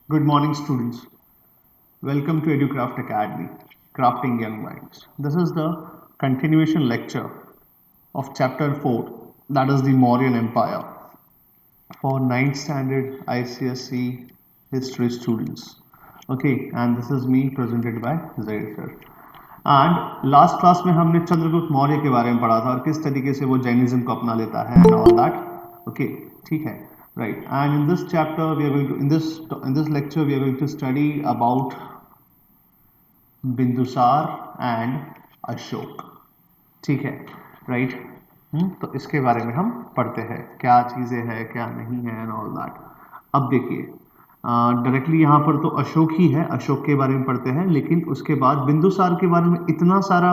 Good morning, students. Welcome to EduCraft Academy, Crafting Young Minds. This is the continuation lecture of Chapter 4, that is the Mauryan Empire, for 9th standard ICSE history students. Okay, and this is me presented by Zaid sir. And last class में हमने चंद्रगुप्त मौर्य के बारे में पढ़ा था और किस तरीके से वो जैनिज्म को अपना लेता है एंड ऑल दैट. ओके, ठीक है, right. And in this chapter we are going to in this lecture we are going to study about Bindusara and Ashoka. ठीक है, राइट. तो इसके बारे में हम पढ़ते हैं क्या चीज़ें हैं क्या नहीं है एंड ऑल दैट. अब देखिए, डायरेक्टली यहाँ पर तो अशोक ही है, अशोक के बारे में पढ़ते हैं, लेकिन उसके बाद बिंदुसार के बारे में इतना सारा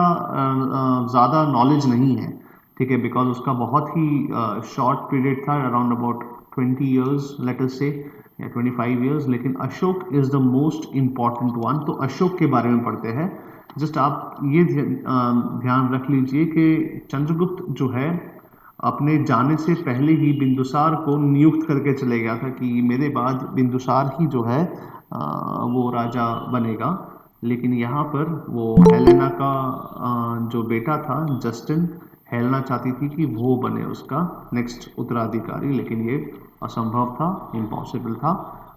ज़्यादा नॉलेज नहीं है. ठीक है, बिकॉज उसका बहुत ही शॉर्ट पीरियड था, around about 20 years let us से, या 25 ईयर्स. लेकिन Ashok is the most important one. तो अशोक के बारे में पढ़ते हैं. जस्ट आप ये ध्यान रख लीजिए कि चंद्रगुप्त जो है अपने जाने से पहले ही बिंदुसार को नियुक्त करके चले गया था कि मेरे बाद बिंदुसार ही जो है वो राजा बनेगा. लेकिन यहाँ पर वो हेलेना का जो बेटा था जस्टिन, हेलेना चाहती थी कि वो बने उसका नेक्स्ट उत्तराधिकारी, लेकिन ये असंभव था, इम्पॉसिबल था.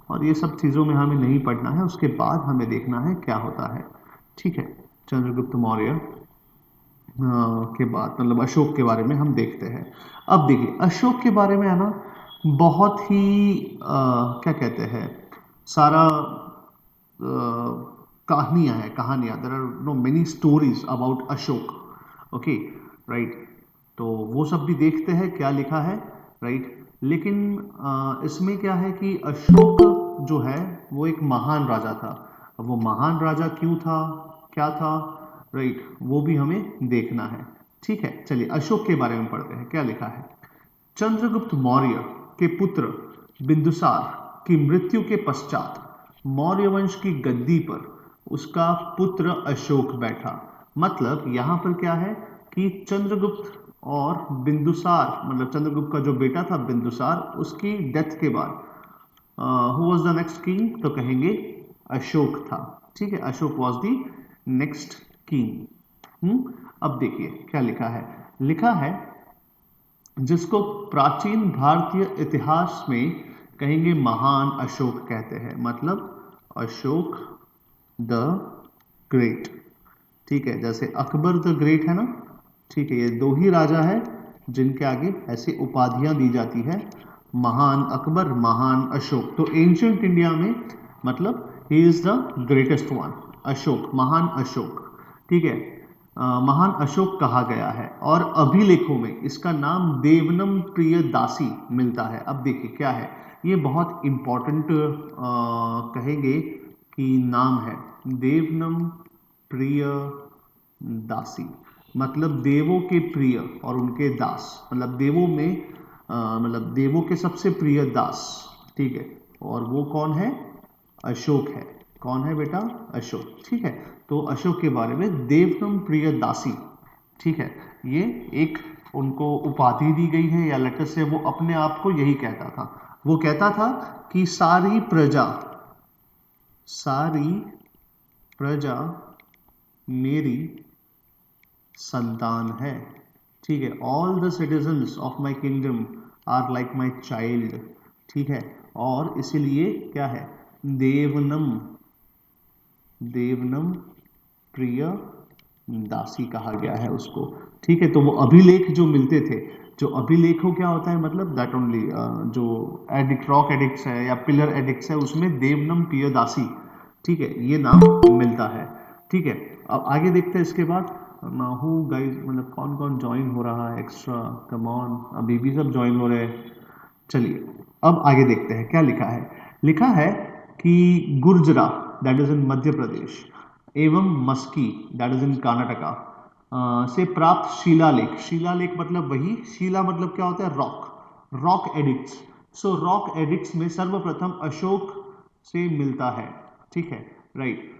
और ये सब चीज़ों में हमें नहीं पढ़ना है, उसके बाद हमें देखना है क्या होता है. ठीक है, चंद्रगुप्त मौर्य के बाद मतलब अशोक के बारे में हम देखते हैं. अब देखिए, अशोक के बारे में है ना बहुत ही क्या कहते हैं, सारा कहानियाँ हैं, कहानियाँ. There are no many stories about Ashoka. Okay, right. तो वो सब भी देखते हैं क्या लिखा है, राइट. लेकिन इसमें क्या है कि अशोक जो है वो एक महान राजा था. अब वो महान राजा क्यों था, क्या था, राइट, वो भी हमें देखना है. ठीक है, चलिए अशोक के बारे में पढ़ते हैं क्या लिखा है. चंद्रगुप्त मौर्य के पुत्र बिंदुसार की मृत्यु के पश्चात मौर्य वंश की गद्दी पर उसका पुत्र अशोक बैठा. मतलब यहाँ पर क्या है कि चंद्रगुप्त और बिंदुसार, मतलब चंद्रगुप्त का जो बेटा था बिंदुसार, उसकी डेथ के बाद who was the next king, तो कहेंगे अशोक था. ठीक है, Ashok was the next king. अब देखिए क्या लिखा है. लिखा है जिसको प्राचीन भारतीय इतिहास में कहेंगे महान अशोक कहते हैं, मतलब अशोक द ग्रेट. ठीक है, जैसे अकबर द ग्रेट है ना. ठीक है, ये दो ही राजा है जिनके आगे ऐसी उपाधियां दी जाती है, महान अकबर, महान अशोक. तो एंशियंट इंडिया में मतलब he is the greatest one, Ashok, महान अशोक. ठीक है, महान अशोक कहा गया है. और अभिलेखों में इसका नाम देवनम प्रियदासी मिलता है. अब देखिए क्या है, ये बहुत इंपॉर्टेंट कहेंगे कि नाम है, देवनम प्रियदासी. मतलब देवों के प्रिय और उनके दास, मतलब देवों में मतलब देवों के सबसे प्रिय दास. ठीक है, और वो कौन है, अशोक है. कौन है बेटा, अशोक. ठीक है, तो अशोक के बारे में देवनम प्रियदासी. ठीक है, ये एक उनको उपाधि दी गई है, या लेटर से वो अपने आप को यही कहता था. वो कहता था कि सारी प्रजा मेरी संतान है. ठीक है, all the citizens of my kingdom are like my child. ठीक है, और इसीलिए क्या है, देवनम प्रिय दासी कहा गया है उसको. ठीक है, तो वो अभिलेख जो मिलते थे, जो अभिलेखों क्या होता है, मतलब दैट ओनली जो एडिक्ट, रॉक एडिक्ट्स है या पिलर एडिक्ट्स है, उसमें देवनम प्रियदासी, ठीक है, ये नाम मिलता है. ठीक है, अब आगे देखते हैं इसके बाद. हु गाइस, मतलब कौन कौन ज्वाइन हो रहा है एक्स्ट्रा, कम ऑन, अभी भी सब ज्वाइन हो रहे हैं. चलिए अब आगे देखते हैं क्या लिखा है. लिखा है कि गुर्जरा, दैट इज इन मध्य प्रदेश, एवं Maski, that is in Karnataka, से प्राप्त शिलालेख. शिलालेख मतलब वही, शिला मतलब क्या होता है, रॉक, रॉक एडिक्ट्स. सो रॉक एडिक्ट्स में सर्वप्रथम अशोक से मिलता है. ठीक है, राइट.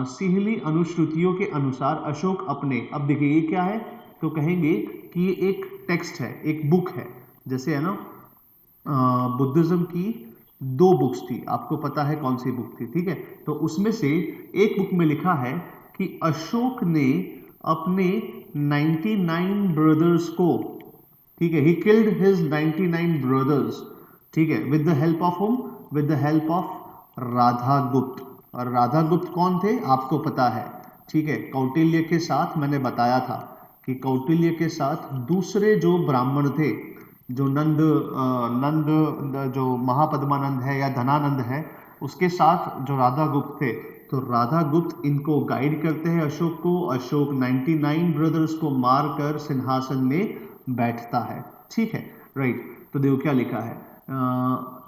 सिहली अनुश्रुतियों के अनुसार अशोक अपने, अब देखिए ये क्या है, तो कहेंगे कि ये एक टेक्स्ट है, एक बुक है, जैसे है ना बुद्धिज्म की दो बुक्स थी, आपको पता है कौन सी बुक थी, ठीक है। तो उसमें से एक बुक में लिखा है कि अशोक ने अपने 99 ब्रदर्स को, ठीक है, ही किल्ड हिज 99 ब्रदर्स, ठीक है, with the help of home, with the help of Radha गुप्त। और राधा गुप्त कौन थे आपको पता है, ठीक है। कौटिल्य के साथ मैंने बताया था कि कौटिल्य के साथ दूसरे जो ब्राह्मण थे, जो नंद जो महापद्मानंद है या धनानंद है, उसके साथ जो राधा गुप्त थे, तो राधा गुप्त इनको गाइड करते हैं अशोक को। अशोक 99 ब्रदर्स को मारकर सिंहासन में बैठता है, ठीक है, राइट। तो देखो क्या लिखा है,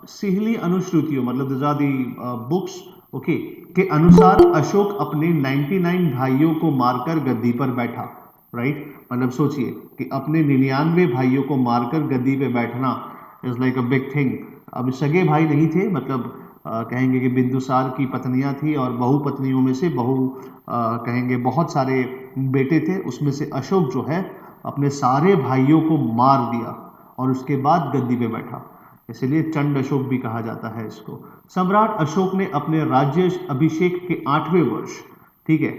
सिहली अनुश्रुतियों, मतलब this are the books, okay, के अनुसार अशोक अपने 99 भाइयों को मारकर गद्दी पर बैठा, राइट। मतलब सोचिए कि अपने 99 भाइयों को मारकर गद्दी पे बैठना is like a big thing. अब सगे भाई नहीं थे, मतलब कहेंगे कि बिंदुसार की पत्नियां थी और बहु पत्नियों में से कहेंगे बहुत सारे बेटे थे, उसमें से अशोक जो है अपने सारे भाइयों को मार दिया और उसके बाद गद्दी पे बैठा, इसलिए चंड अशोक भी कहा जाता है इसको। सम्राट अशोक ने अपने राज्य अभिषेक के 8वें वर्ष, ठीक है,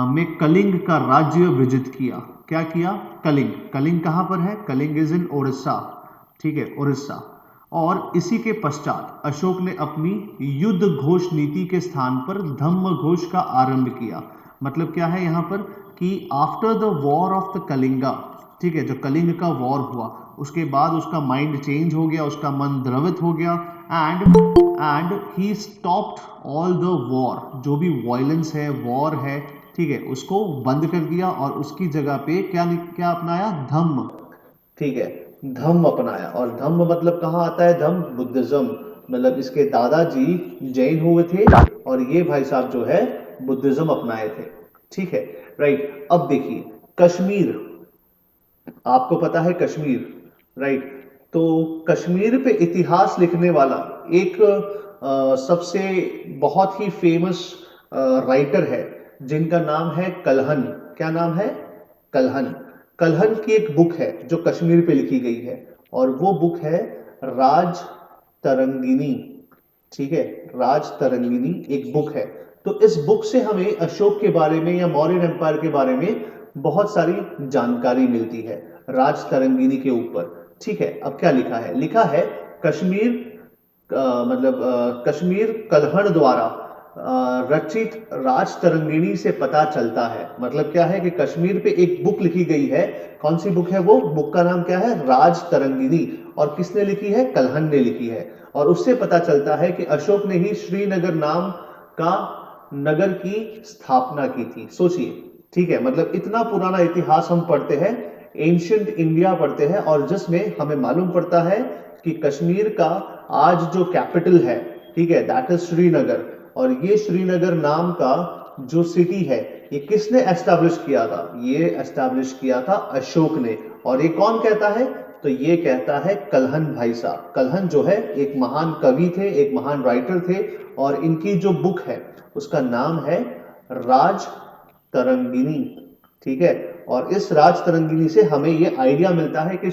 में कलिंग का राज्य विजित किया। क्या किया? कलिंग। कलिंग कहाँ पर है? कलिंग इज इन ओडिशा, ठीक है, उड़ीसा। और इसी के पश्चात अशोक ने अपनी युद्ध घोष नीति के स्थान पर धम्म घोष का आरंभ किया। मतलब क्या है यहाँ पर कि after the war of the Kalinga, ठीक है, जो कलिंग का वॉर हुआ उसके बाद उसका माइंड चेंज हो गया, उसका मन द्रवित हो गया, and he stopped all the war, जो भी वायलेंस है, वॉर है, ठीक है, उसको बंद कर दिया और उसकी जगह पे क्या क्या अपनाया? धम्म, ठीक है, धम्म अपनाया। और धम्म मतलब कहाँ आता है? धम्म बुद्धिज्म, मतलब इसके दादाजी जैन हुए थे और ये भाई साहब जो है बुद्धिज्म अपनाए थे, ठीक है, राइट। अब देखिए कश्मीर, आपको पता है कश्मीर, राइट। तो कश्मीर पे इतिहास लिखने वाला एक सबसे बहुत ही फेमस राइटर है जिनका नाम है कल्हन। क्या नाम है? कल्हन। कल्हन की एक बुक है जो कश्मीर पे लिखी गई है और वो बुक है राज तरंगिनी, ठीक है, राज तरंगिनी एक बुक है। तो इस बुक से हमें अशोक के बारे में या मौर्यन एम्पायर के बारे में बहुत सारी जानकारी मिलती है राज तरंगिनी के ऊपर, ठीक है। अब क्या लिखा है? लिखा है कश्मीर कश्मीर कल्हण द्वारा रचित राज तरंगिणी से पता चलता है। मतलब क्या है कि कश्मीर पे एक बुक लिखी गई है। कौन सी बुक है वो? बुक का नाम क्या है? राज तरंगिणी। और किसने लिखी है? कल्हण ने लिखी है। और उससे पता चलता है कि अशोक ने ही श्रीनगर नाम का नगर की स्थापना की थी। सोचिए, ठीक है, मतलब इतना पुराना इतिहास हम पढ़ते हैं, एंशियंट इंडिया पढ़ते हैं, और जिसमें हमें मालूम पड़ता है कि कश्मीर का आज जो कैपिटल है, ठीक है, दैट इज श्रीनगर। और ये श्रीनगर नाम का जो सिटी है ये किसने एस्टैब्लिश किया था? ये एस्टैब्लिश किया था अशोक ने। और ये कौन कहता है? तो ये कहता है कल्हण भाई साहब। कल्हण जो है एक महान कवि थे, एक महान राइटर थे, और इनकी जो बुक है उसका नाम है राज तरंगिनी, ठीक है। और इस राज तरंगिनी से हमें ये आइडिया मिलता है कि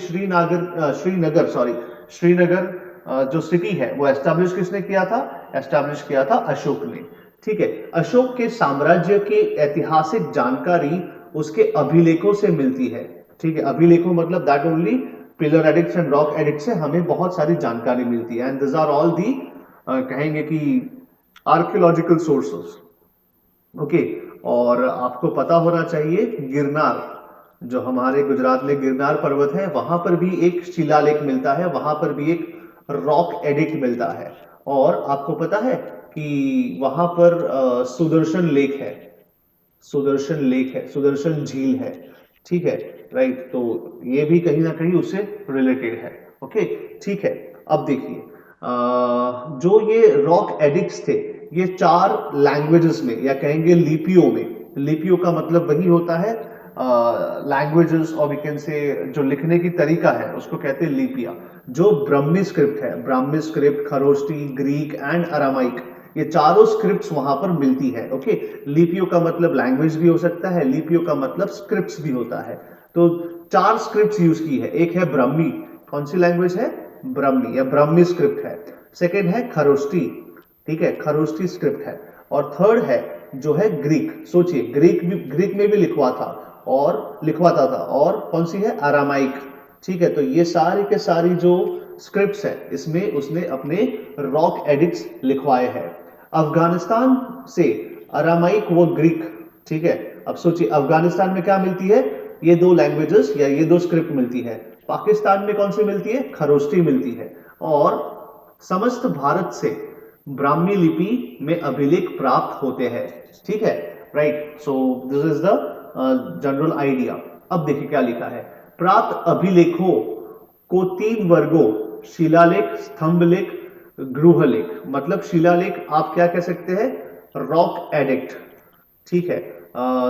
श्रीनगर जो सिटी है वो एस्टैब्लिश किसने किया था? एस्टैब्लिश किया था अशोक ने, ठीक है। अशोक के साम्राज्य की ऐतिहासिक जानकारी उसके अभिलेखों से मिलती है, ठीक है। अभिलेखों मतलब that only pillar edicts and rock edicts से हमें बहुत सारी जानकारी मिलती है, and this are all the कहेंगे कि आर्कियोलॉजिकल सोर्सेस, ओके। और आपको पता होना चाहिए गिरनार, जो हमारे गुजरात में गिरनार पर्वत है, वहां पर भी एक शिलालेख मिलता है, वहां पर भी एक रॉक एडिक्ट मिलता है। और आपको पता है कि वहां पर सुदर्शन लेक है, सुदर्शन लेक है, सुदर्शन झील है, ठीक है, राइट। तो ये भी कहीं ना कहीं उससे रिलेटेड है, ओके, ठीक है। अब देखिए जो ये रॉक एडिक्ट्स थे ये 4 लैंग्वेजेस में या कहेंगे लिपियों में, लिपियों का मतलब वही होता है लैंग्वेजेस, और वी कैन से जो लिखने की तरीका है उसको कहते हैं लिपिया। जो ब्राह्मी स्क्रिप्ट है, Brahmi script, Kharosthi, Greek and Aramaic, ये चारों स्क्रिप्ट्स वहां पर मिलती है, ओके। लिपियों का मतलब लैंग्वेज भी हो सकता है, लिपियों का मतलब स्क्रिप्ट्स भी होता है। तो 4 स्क्रिप्ट्स यूज की है। एक है ब्राह्मी, कौन सी लैंग्वेज है? ब्राह्मी या ब्राह्मी स्क्रिप्ट है। सेकेंड है खरोष्टी, ठीक है, खरोष्टी स्क्रिप्ट है। और थर्ड है जो है ग्रीक। सोचिए ग्रीक में भी लिखवाता था। और कौन सी है, अरामाइक, ठीक है। तो ये सारी के सारी जो स्क्रिप्ट्स है इसमें उसने अपने रॉक एडिक्ट्स लिखवाए हैं। अफगानिस्तान से अरामाइक व ग्रीक, ठीक है। अब सोचिए अफगानिस्तान में क्या मिलती है, ये दो लैंग्वेजेस या ये दो स्क्रिप्ट मिलती है। पाकिस्तान में कौन सी मिलती है, खरोष्टी मिलती है। और समस्त भारत से ब्राह्मी लिपि में अभिलेख प्राप्त होते हैं, ठीक है, right. So this is the general idea. अब देखिए क्या लिखा है, प्राप्त अभिलेखों को 3 वर्गों, शिलालेख, स्तंभलेख, गृहलेख। मतलब शिलालेख आप क्या कह सकते हैं, रॉक एडिक्ट, ठीक है।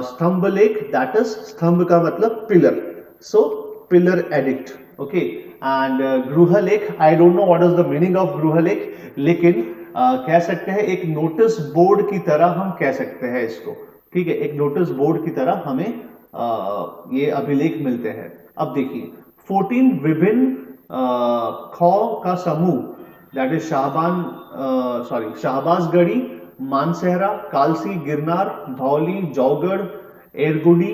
स्तंभलेख दैट इज, स्तंभ का मतलब pillar, so pillar edict, okay. And गृहलेख, I don't know what is the meaning of गृहलेख, लेकिन कह सकते हैं एक नोटिस बोर्ड की तरह हम कह सकते हैं इसको, ठीक है। एक नोटिस बोर्ड की तरह हमें ये अभिलेख मिलते हैं। अब देखिए 14 विभिन्न खौ का समूह, दैट इज शाहबाजगढ़ी, मानसेहरा, कालसी, गिरनार, धौली, जौगढ़, एरगुडी,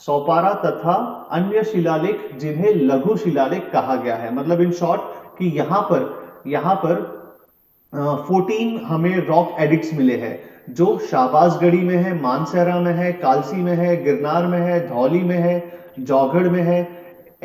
सौपारा तथा अन्य शिलालेख जिन्हें लघु शिलालेख कहा गया है। मतलब इन शॉर्ट कि यहाँ पर 14 हमें रॉक एडिक्ट्स मिले हैं जो शाहबाजगढ़ी में है, मानसेहरा में है, कालसी में है, गिरनार में है, धौली में है, जौगढ़ में है,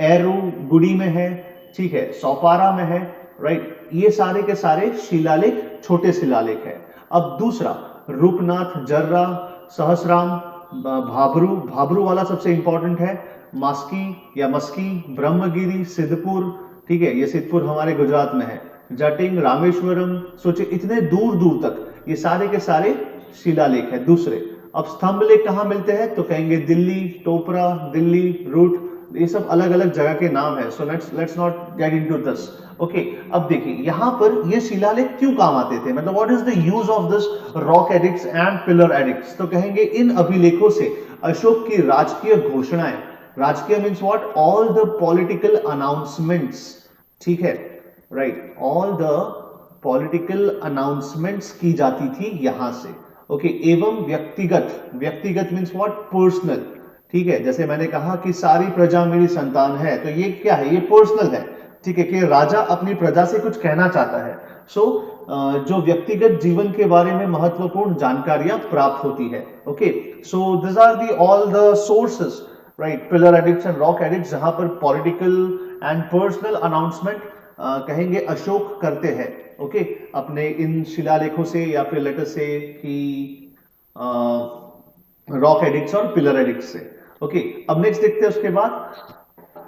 एरुगुडी में है, ठीक है, सौपारा में है, राइट। ये सारे के सारे शिलालेख छोटे शिलालेख है। अब दूसरा रूपनाथ, जर्रा, सहसराम, भाबरू वाला सबसे इंपॉर्टेंट है, मास्की या मस्की, ब्रह्मगिरी, सिद्धपुर, ठीक है, ये सिद्धपुर हमारे गुजरात में है, जटिंग, रामेश्वरम। सोचिए इतने दूर दूर तक ये सारे के सारे शिलालेख है दूसरे। अब स्तंभ लेख कहाँ मिलते हैं, तो कहेंगे दिल्ली, टोपरा, दिल्ली, रूट, ये सब अलग अलग जगह के नाम है। So let's not get into this, okay. अब देखिए यहाँ पर ये शिलालेख क्यों काम आते थे, मतलब what is the use of this rock edicts and pillar addicts. तो कहेंगे इन अभिलेखों से अशोक की राजकीय घोषणाएं, राजकीय means what, all the political announcements, ठीक है, right, all the political announcements की जाती थी यहां से, ओके। एवं व्यक्तिगत मीन्स व्हाट, पर्सनल, ठीक है। जैसे मैंने कहा कि सारी प्रजा मेरी संतान है, तो ये क्या है, ये पर्सनल है, ठीक है, कि राजा अपनी प्रजा से कुछ कहना चाहता है। सो जो व्यक्तिगत जीवन के बारे में महत्वपूर्ण जानकारियां प्राप्त होती है, okay. So this are the all the sources, right, pillar edicts and rock edicts, जहां पर पॉलिटिकल एंड पर्सनल अनाउंसमेंट कहेंगे अशोक करते हैं, ओके, अपने इन शिलालेखों से या फिर लेटर से कि रॉक एडिक्ट्स और पिलर एडिक्ट्स से, ओके। अब नेक्स्ट देखते हैं उसके बाद,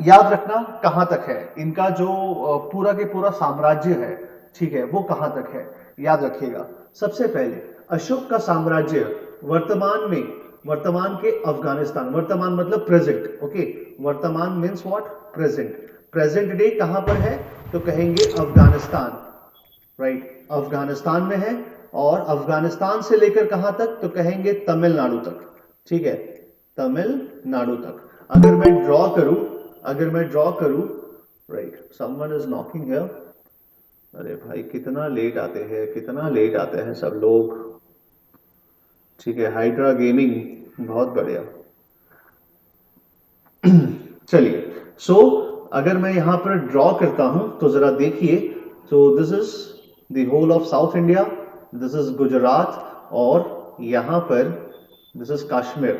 याद रखना कहां तक है इनका जो पूरा के पूरा साम्राज्य है, ठीक है, वो कहां तक है, याद रखिएगा। सबसे पहले अशोक का साम्राज्य वर्तमान के अफगानिस्तान, वर्तमान मतलब प्रेजेंट, ओके, वर्तमान मीन्स व्हाट, प्रेजेंट डे कहां पर है, तो कहेंगे अफगानिस्तान, राइट, अफगानिस्तान में है। और अफगानिस्तान से लेकर कहां तक, तो कहेंगे तमिलनाडु तक, ठीक है, तमिलनाडु तक। अगर मैं ड्रॉ करूं, right, someone is knocking here, अरे भाई कितना लेट आते हैं सब लोग, ठीक है, हाइड्रा गेमिंग, बहुत बढ़िया। चलिए, सो अगर मैं यहां पर ड्रॉ करता हूं तो जरा देखिए, तो this is the whole of South India, this is Gujarat, और यहां पर दिस इज कश्मीर,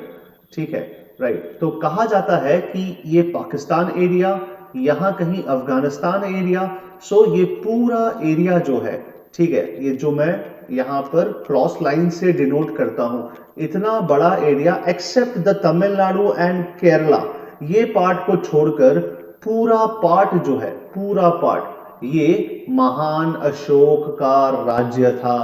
ठीक है, राइट। तो कहा जाता है कि ये पाकिस्तान एरिया, यहां कहीं अफगानिस्तान एरिया। सो ये पूरा एरिया जो है, ठीक है, ये जो मैं यहां पर क्रॉस लाइन से डिनोट करता हूं, इतना बड़ा area except the Tamil Nadu and Kerala, ये पार्ट को छोड़कर पूरा पार्ट जो है, पूरा पार्ट ये महान अशोक का राज्य था।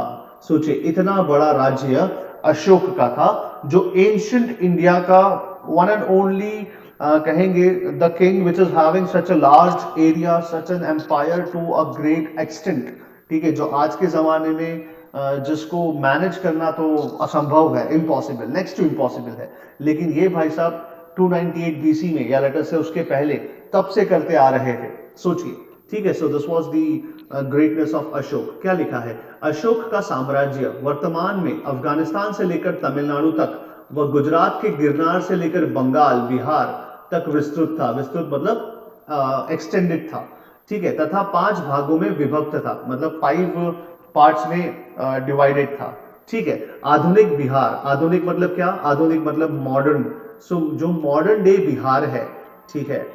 सोचिए इतना बड़ा राज्य अशोक का था, जो एंशिएंट इंडिया का वन एंड ओनली कहेंगे the king which is having such a large area, such an empire to a great extent, ठीक है, जो आज के जमाने में जिसको मैनेज करना तो असंभव है, इम्पॉसिबल, नेक्स्ट टू इम्पॉसिबल है। लेकिन ये भाई साहब 298 बीसी में या लेटर से उसके पहले तब से करते आ रहे थे। सोचिए ठीक है। So this was the greatness of Ashok. क्या लिखा है, अशोक का साम्राज्य वर्तमान में अफगानिस्तान से लेकर तमिलनाडु तक व गुजरात के गिरनार से लेकर बंगाल बिहार तक विस्तृत था। विस्तृत मतलब एक्सटेंडेड था, ठीक है, तथा 5 भागों में विभक्त था, मतलब 5 पार्ट्स में डिवाइडेड था, ठीक है। आधुनिक बिहार, आधुनिक मतलब क्या, आधुनिक मतलब मॉडर्न। सो जो मॉडर्न डे बिहार है, ठीक है,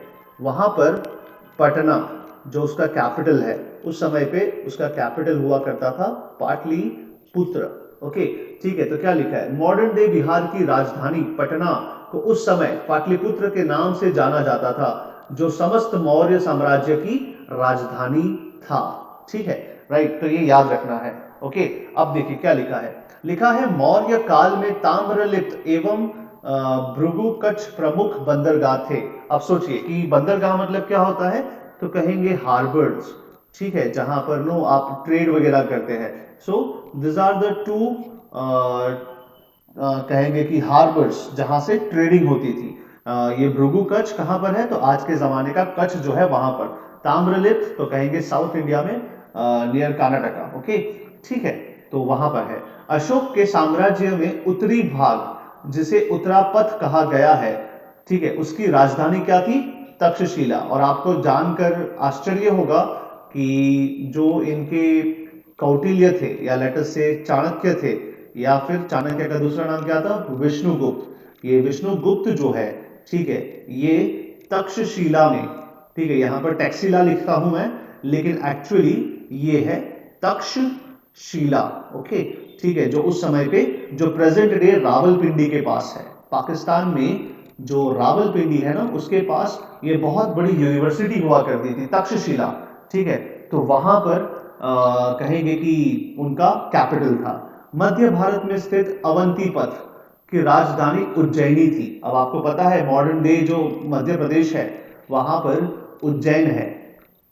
वहां पर पटना जो उसका कैपिटल है, उस समय पे उसका कैपिटल हुआ करता था पाटलिपुत्र। ओके, ठीक है। तो क्या लिखा है, मॉडर्न डे बिहार की राजधानी पटना को उस समय पाटलिपुत्र के नाम से जाना जाता था, जो समस्त मौर्य साम्राज्य की राजधानी था, ठीक है, राइट। तो ये याद रखना है। ओके, अब देखिए क्या लिखा है, लिखा है मौर्य काल में ताम्रलिप्त एवं भृगु कच्छ प्रमुख बंदरगाह थे। अब सोचिए कि बंदरगाह मतलब क्या होता है, तो कहेंगे हार्बर्स, ठीक है, जहां पर नो आप ट्रेड वगैरह करते हैं। So this are the two कहेंगे कि हार्बर्स जहां से ट्रेडिंग होती थी। ये भृगु कच्छ कहां पर है, तो आज के जमाने का कच्छ जो है वहां पर। ताम्रलिप्त तो कहेंगे साउथ इंडिया में नियर कर्नाटका। ओके, ठीक है, तो वहां पर है। अशोक के साम्राज्य में उत्तरी भाग जिसे उत्तरापथ कहा गया है, ठीक है, उसकी राजधानी क्या थी, तक्षशिला। और आपको जानकर आश्चर्य होगा कि जो इनके कौटिल्य थे या लेटर से चाणक्य थे, या फिर चाणक्य का दूसरा नाम क्या था, विष्णुगुप्त। ये विष्णुगुप्त जो है, ठीक है, ये तक्षशिला में, ठीक है, यहां पर टैक्सिला लिखता हूं मैं, लेकिन एक्चुअली ये है तक्षशिला। ओके, ठीक है, जो उस समय पे जो प्रेजेंट डे रावलपिंडी के पास है, पाकिस्तान में जो रावलपिंडी है ना, उसके पास ये बहुत बड़ी यूनिवर्सिटी हुआ करती थी, तक्षशिला, ठीक है। तो वहां पर कहेंगे कि उनका कैपिटल था। मध्य भारत में स्थित अवंतीपथ की राजधानी उज्जैनी थी। अब आपको पता है मॉडर्न डे जो मध्य प्रदेश है वहां पर उज्जैन है,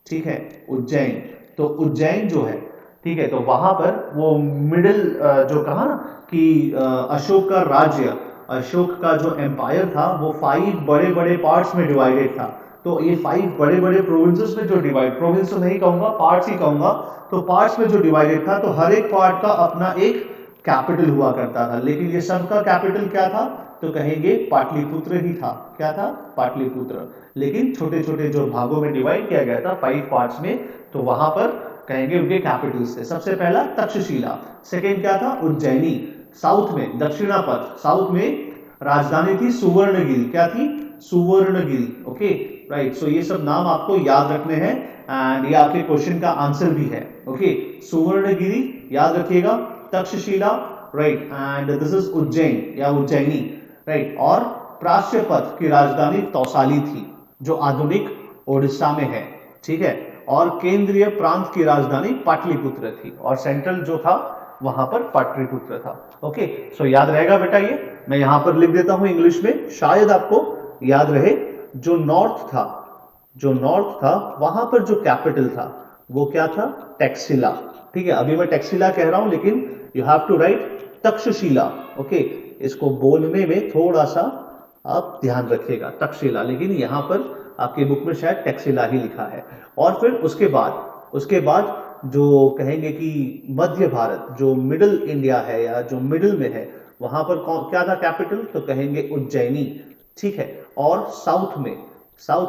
ठीक है, उज्जैन। तो उज्जैन जो है, ठीक है, तो वहां पर वो मिडिल जो कहा ना कि अशोक का राज्य, अशोक का जो एम्पायर था वो 5 बड़े बड़े पार्ट्स में डिवाइडेड था। तो ये 5 बड़े बड़े प्रोविंसेस में जो डिवाइड, प्रोविंस तो नहीं कहूंगा, पार्ट्स ही कहूंगा। तो पार्ट्स में जो डिवाइडेड था, तो हर एक पार्ट का अपना एक कैपिटल हुआ करता था, लेकिन ये सबका कैपिटल क्या था, तो कहेंगे पाटलिपुत्र ही था। क्या था, पाटलिपुत्र। लेकिन छोटे छोटे जो भागों में डिवाइड किया गया था 5 पार्ट्स में, तो वहां पर कहेंगे उनके कैपिटल्स थे। सबसे पहला तक्षशिला, सेकेंड क्या था, उज्जैनी। साउथ में दक्षिणापथ, साउथ में राजधानी थी सुवर्णगिरी। क्या थी, सुवर्णगिरी। Okay, right. सो ये सब नाम आपको याद रखने हैं, एंड ये आपके क्वेश्चन का आंसर भी है। ओके, सुवर्णगिरी याद रखिएगा, Takshashila, right, and this is Ujjain या उज्जैनी, राइट। और प्राच्यपथ की राजधानी तौसाली थी, जो आधुनिक ओडिशा में है, ठीक है। और केंद्रीय प्रांत की राजधानी पाटलिपुत्र थी, और सेंट्रल जो था वहां पर पाटलिपुत्र था। ओके, सो याद रहेगा बेटा, ये मैं यहां पर लिख देता हूं इंग्लिश में, शायद आपको याद रहे। जो नॉर्थ था, जो नॉर्थ था वहां पर जो कैपिटल था वो क्या था, टैक्सिला, ठीक है। अभी मैं टैक्सिला कह रहा हूं, लेकिन you have to write Takshashila. Okay, इसको बोलने में थोड़ा सा आप ध्यान रखिएगा, तक्षशिला, लेकिन यहां पर आपके बुक में शायद टैक्सिला ही लिखा है। और फिर उसके बाद जो कहेंगे कि मध्य भारत जो मिडिल इंडिया है या जो मिडिल में है, वहां पर क्या था कैपिटल, तो कहेंगे उज्जैनी, ठीक है। और साउथ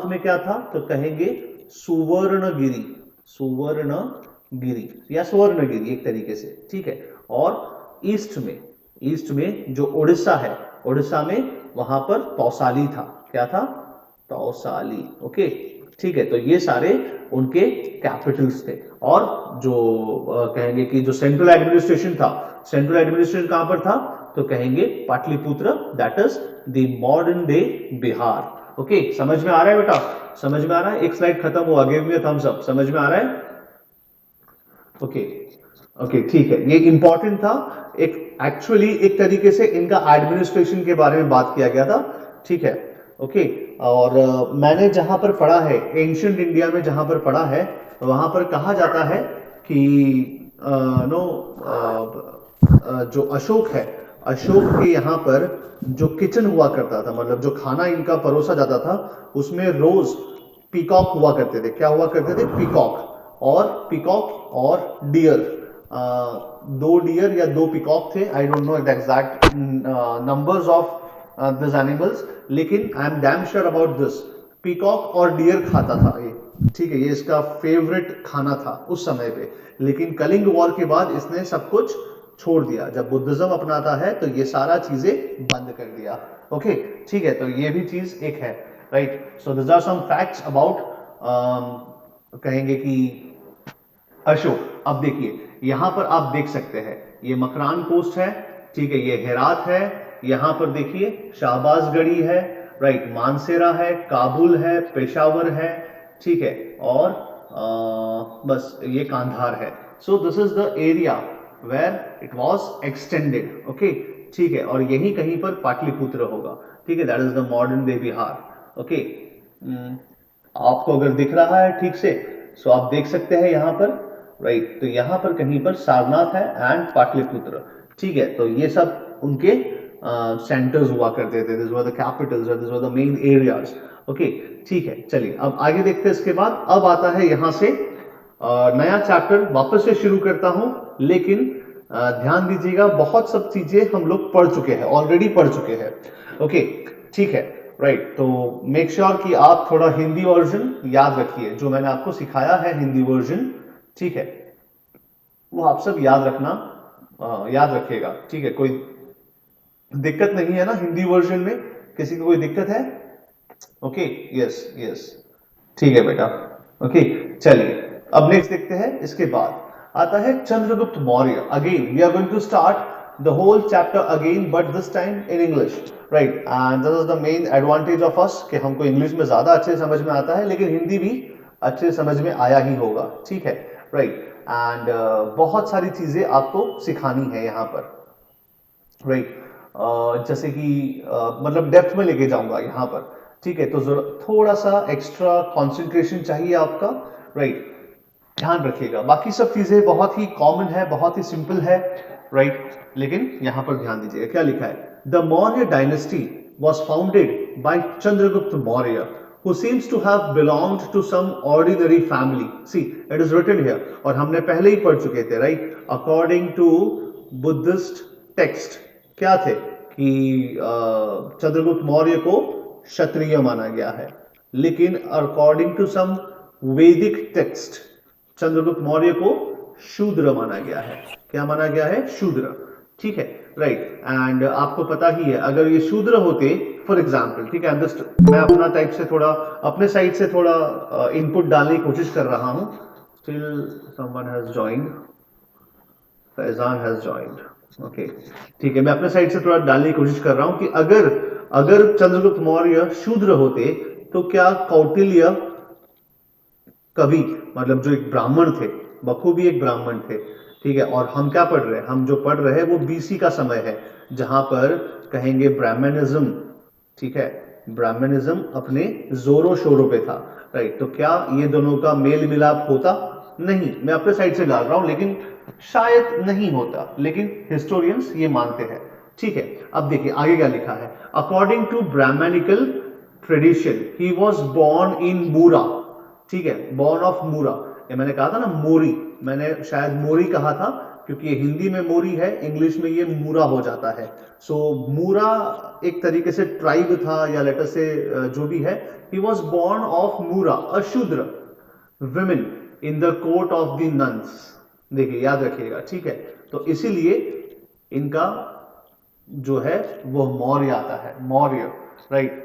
में क्या था, तो कहेंगे सुवर्णगिरी, सुवर्णगिरी या स्वर्णगिरी एक तरीके से, ठीक है। और ईस्ट में जो उड़ीसा है, उड़ीसा में वहां पर तौसाली था। क्या था, तौसाली। ओके, ठीक है। तो ये सारे उनके कैपिटल्स थे। और जो कहेंगे कि जो सेंट्रल एडमिनिस्ट्रेशन था, सेंट्रल एडमिनिस्ट्रेशन कहां पर था, तो कहेंगे Pataliputra, that is the modern day Bihar. Okay, समझ में आ रहा है बेटा, समझ में आ रहा है। एक स्लाइड खत्म हुआ, give me a thumbs up, समझ में आ रहा है। ओके, ओके, ठीक है, ये इंपॉर्टेंट था। एक एक्चुअली एक तरीके से इनका एडमिनिस्ट्रेशन के बारे में बात किया गया था, ठीक है। ओके, और मैंने जहां पर पढ़ा है, एंशियंट इंडिया में जहां पर पढ़ा है, वहां पर कहा जाता है कि जो अशोक है, अशोक के यहाँ पर जो किचन हुआ करता था, मतलब जो खाना इनका परोसा जाता था, उसमें रोज पीकॉक हुआ करते थे। क्या हुआ करते थे? पीकॉक और डियर, दो डियर या दो पीकॉक थे। I don't know the exact numbers of this animals, लेकिन I am damn sure about this, peacock और डियर खाता था ये, ठीक है, ये इसका फेवरेट खाना था उस समय पे। लेकिन कलिंग वॉर के बाद इसने सब कुछ छोड़ दिया। जब बुद्धिज्म अपनाता है तो ये सारा चीजें बंद कर दिया। ओके, ठीक है, तो ये भी चीज एक है, right. So this are some facts about, कहेंगे कि अशोक। अब देखिए यहां पर आप देख सकते हैं ये मकरान कोस्ट है, ठीक है, ये हेरात है, यहां पर देखिए शाहबाजगढ़ी है, राइट, मानसेरा है, काबुल है, पेशावर है, ठीक है, और बस ये कांधार है। So this is the area where it was extended. Okay, ठीक है, और यही कहीं पर पाटलिपुत्र होगा, ठीक है, that is the modern day Bihar. Okay, आपको अगर दिख रहा है ठीक से, सो आप देख सकते हैं यहां पर, राइट, तो यहां पर कहीं पर सारनाथ है एंड पाटलिपुत्र, ठीक है, तो ये सब उनके सेंटर्स हुआ करते थे, this were the Capitals, this were the main areas. Okay, ठीक है, चलिए अब आगे देखते हैं। इसके बाद अब आता है यहां से नया चैप्टर, वापस से शुरू करता हूं, लेकिन ध्यान दीजिएगा बहुत सब चीजें हम लोग पढ़ चुके हैं, ऑलरेडी पढ़ चुके हैं। ओके, ठीक है, राइट, तो मेक श्योर कि आप थोड़ा हिंदी वर्जन याद रखिए, जो मैंने आपको सिखाया है हिंदी वर्जन, ठीक है, वो आप सब याद रखना, याद रखिएगा, ठीक है। कोई दिक्कत नहीं है ना हिंदी वर्जन में? किसी को कोई दिक्कत है? ओके, यस यस, ठीक है बेटा। ओके, चलिए अब नेक्स्ट देखते हैं। इसके बाद आता है Chandragupta Maurya. Again we are going to start the whole chapter again, but this time in English, right? And this is the main advantage of us कि हमको इंग्लिश में ज्यादा अच्छे समझ में आता है, लेकिन हिंदी भी अच्छे समझ में आया ही होगा, ठीक है, राइट। एंड बहुत सारी चीजें आपको सिखानी है यहाँ पर, राइट, जैसे कि मतलब डेप्थ में लेके जाऊंगा यहाँ पर, ठीक है, तो थोड़ा सा एक्स्ट्रा कंसंट्रेशन चाहिए आपका, राइट, ध्यान रखिएगा। बाकी सब चीजें बहुत ही कॉमन है, बहुत ही सिंपल है, राइट, लेकिन यहां पर ध्यान दीजिएगा क्या लिखा है। The Maurya dynasty was founded by Chandragupta Maurya who seems to have belonged to some ordinary family. See, it is written here, और हमने पहले ही पढ़ चुके थे, right, according to Buddhist text क्या थे कि चंद्रगुप्त मौर्य को क्षत्रिय माना गया है, लेकिन अकॉर्डिंग टू सम वैदिक टेक्स्ट चंद्रगुप्त मौर्य को शूद्र माना गया है। क्या माना गया है? शूद्र, ठीक है, राइट। एंड आपको पता ही है अगर ये शूद्र होते, फॉर एग्जाम्पल, ठीक है, मैं अपना टाइप से थोड़ा, अपने साइड से थोड़ा इनपुट डालने की कोशिश कर रहा हूं। Still someone has joined, Faizan has joined, okay, ठीक है, मैं अपने साइड से थोड़ा डालने की कोशिश कर रहा हूं कि अगर चंद्रगुप्त मौर्य शूद्र होते तो क्या कौटिल्य कवि, मतलब जो एक ब्राह्मण थे, बखूबी एक ब्राह्मण थे, ठीक है, और हम क्या पढ़ रहे हैं, हम जो पढ़ रहे हैं वो बीसी का समय है, जहां पर कहेंगे ब्राह्मणिज्म, ठीक है, ब्राह्मणिज्म अपने जोरों शोरों पे था, राइट। तो क्या ये दोनों का मेल मिलाप होता? नहीं, मैं अपने साइड से डाल रहा हूं, लेकिन शायद नहीं होता, लेकिन हिस्टोरियंस ये मानते हैं, ठीक है। अब देखिए आगे क्या लिखा है। According to Brahmanical tradition he was born in Mura, ठीक है, बॉर्न ऑफ मूरा, ये मैंने कहा था ना मोरी, मैंने शायद मोरी कहा था क्योंकि ये हिंदी में मोरी है, इंग्लिश में ये मूरा हो जाता है। सो मूरा एक तरीके से ट्राइब था या लेटर से जो भी है। ही वॉज बॉर्न ऑफ मूरा, अ शूद्र women in the court of the nuns. देखिए याद रखिएगा, ठीक है, तो इसीलिए इनका जो है वो मौर्य आता है, Maurya, right.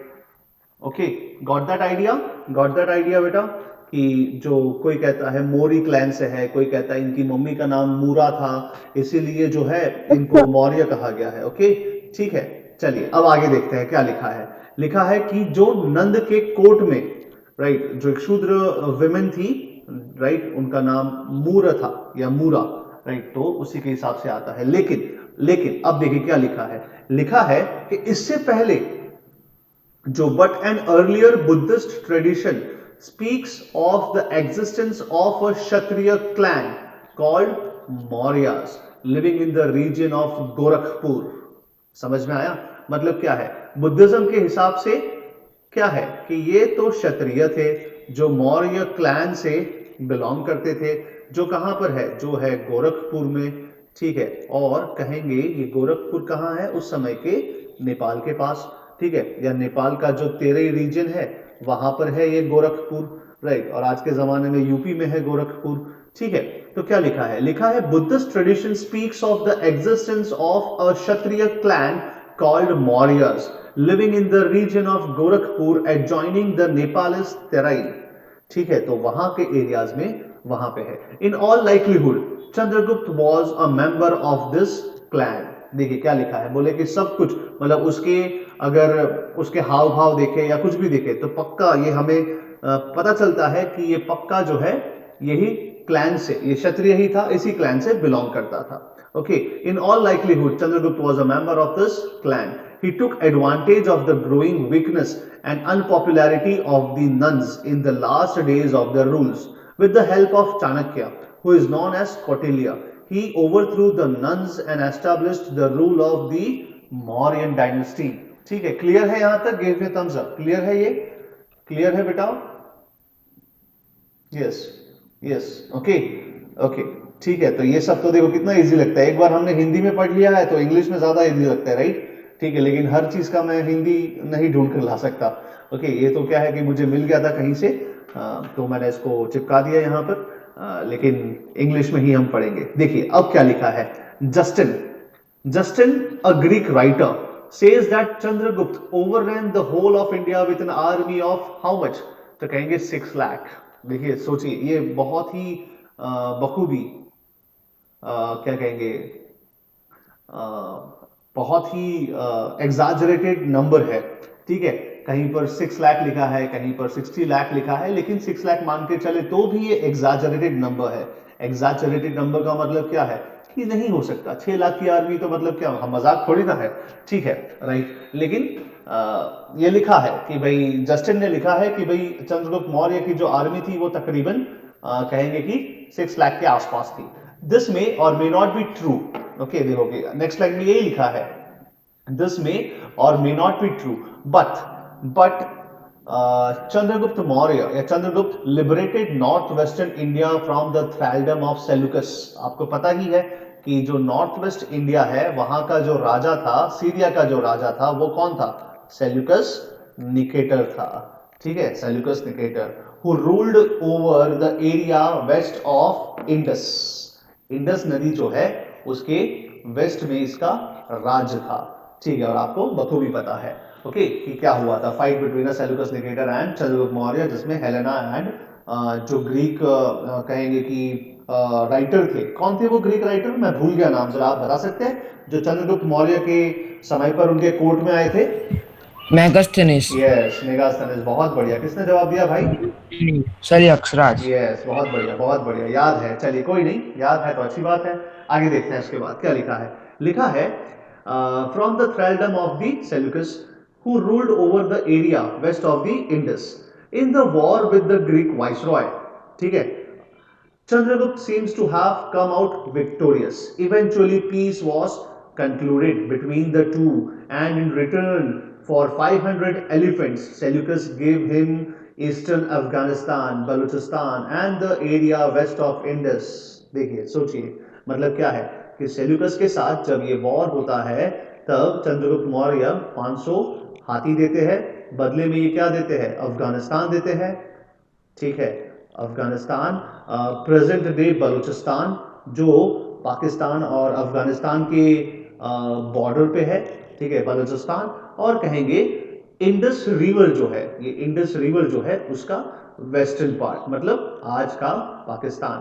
Okay, got that idea, got that idea बेटा, कि जो कोई कहता है मोरी क्लैन से है, कोई कहता है इनकी मम्मी का नाम मूरा था, इसीलिए जो है इनको मौर्य कहा गया है। ओके, ठीक है, चलिए अब आगे देखते हैं क्या लिखा है। लिखा है कि जो नंद के कोर्ट में, राइट, जो एक शूद्र विमेन थी, राइट, उनका नाम मूर था या मूरा, राइट, तो उसी के हिसाब से आता है। लेकिन अब देखिए क्या लिखा है। लिखा है कि इससे पहले जो but an earlier Buddhist tradition speaks of the existence of a Kshatriya clan called Mauryas living in the region of Gorakhpur। समझ में आया? मतलब क्या है, बुद्धिज्म के हिसाब से क्या है कि ये तो क्षत्रिय थे, जो मौर्य क्लैन से बिलोंग करते थे, जो कहाँ पर है, जो है गोरखपुर में, ठीक है। और कहेंगे ये गोरखपुर कहाँ है, उस समय के नेपाल के पास, ठीक है, या नेपाल का जो तेरई रीजन है वहां पर है ये गोरखपुर, राइट। और आज के जमाने में यूपी में है गोरखपुर, ठीक है। तो क्या लिखा है, लिखा है Buddhist tradition speaks of the existence of a Kshatriya clan called Mauryas living in the region of Gorakhpur adjoining the Nepalese Terai, ठीक है। तो वहां के एरियाज में वहां पे है। In all livelihood Chandragupta was a member of this clan. देखिए क्या लिखा है, बोले कि सब कुछ मतलब उसके, अगर उसके हाव भाव देखे या कुछ भी देखे तो पक्का ये हमें पता चलता है कि ये पक्का जो है यही क्लैन से, ये क्षत्रिय ही था, इसी क्लैन से बिलोंग करता था। Okay, in all likelihood, Chandragupta was a member of this clan. He took advantage of the growing weakness and unpopularity of the nuns in the last days of their rules. With the help of Chanakya, who is known as Kautilya, he overthrew the nuns and established the rule of the Mauryan dynasty. ठीक है, clear है यहां तक? Give me thumbs up. Clear है ये? Clear है बेटा? Yes yes, okay okay, ठीक है। तो ये सब तो देखो कितना इजी लगता है, एक बार हमने हिंदी में पढ़ लिया है तो इंग्लिश में ज्यादा इजी लगता है, राइट? ठीक है, लेकिन हर चीज का मैं हिंदी नहीं ढूंढ कर ला सकता। ओके, ये तो क्या है कि मुझे मिल गया था कहीं से, तो मैंने इसको चिपका दिया यहाँ पर, लेकिन इंग्लिश में ही हम पढ़ेंगे। देखिए अब क्या लिखा है, Justin Justin, a Greek writer, says that Chandragupta overran the whole of India with an army of how much? तो कहेंगे 6 लाख। देखिए सोचिए, ये बहुत ही बखूबी क्या कहेंगे, बहुत ही एग्जैजरेटेड नंबर है, ठीक है। कहीं पर 6 लाख लिखा है, कहीं पर 60 लाख लिखा है, लेकिन 6 लाख मान के चले तो भी ये एग्जैजरेटेड नंबर है। एग्जैजरेटेड नंबर का मतलब क्या है कि नहीं हो सकता 6 लाख की आर्मी, तो मतलब क्या, हम मजाक थोड़ी ना है, ठीक है, राइट। लेकिन ये लिखा है कि भाई, जस्टिन ने लिखा है कि भाई चंद्रगुप्त मौर्य की जो आर्मी थी वो तकरीबन कहेंगे कि 6 लाख के आसपास थी। This may or may not be true. Okay, देखोगे नेक्स्ट लाइन में यही लिखा है, this may or may not be true, but Chandragupta Maurya या Chandragupta liberated north western India from the thraldom of Seleucus. आपको पता ही है कि जो नॉर्थ वेस्ट इंडिया है वहां का जो राजा था, सीरिया का जो राजा था, वो कौन था? सेल्यूकस निकेटर था, ठीक है, Seleucus Nicator, who ruled over the area west of Indus. Indus नदी जो है उसके वेस्ट में इसका राज्य था, ठीक है। और आपको बखूबी पता है, ओके, कि क्या हुआ था, fight between Seleucus Nicator and Chandragupta Maurya, जिसमें हेलेना एंड जो ग्रीक कहेंगे कि राइटर थे, कौन थे वो ग्रीक राइटर, मैं भूल गया नाम, जरा आप बता सकते हैं, जो चंद्रगुप्त मौर्य के समय पर उनके कोर्ट में आए थे? मेगास्थनीज। यस, मेगास्थनीज, बहुत बढ़िया। किसने जवाब दिया भाई? सॉरी, अक्षराज। यस, बहुत बढ़िया बहुत बढ़िया, याद है, चलिए कोई नहीं, याद है तो अच्छी बात है। आगे देखते हैं इसके बाद क्या लिखा है। लिखा है from the thraldom of the Seleucus who ruled over the area west of the Indus in the war with the Greek viceroy, ठीक है। Chandragupta seems to have come out victorious. Eventually, peace was concluded between the two, and in return for 500 elephants, Seleucus gave him eastern Afghanistan, Balochistan, and the area west of Indus. देखिए सोचिए, मतलब क्या है कि Seleucus के साथ जब ये वॉर होता है तब चंद्रगुप्त मौर्य 500 हाथी देते हैं, बदले में ये क्या देते हैं? अफगानिस्तान देते हैं, ठीक है। अफगानिस्तान, प्रेजेंट डे बलूचिस्तान, जो पाकिस्तान और अफगानिस्तान के बॉर्डर पे है, ठीक है, बलूचिस्तान। और कहेंगे इंडस रिवर जो है, ये इंडस रिवर जो है उसका वेस्टर्न पार्ट, मतलब आज का पाकिस्तान,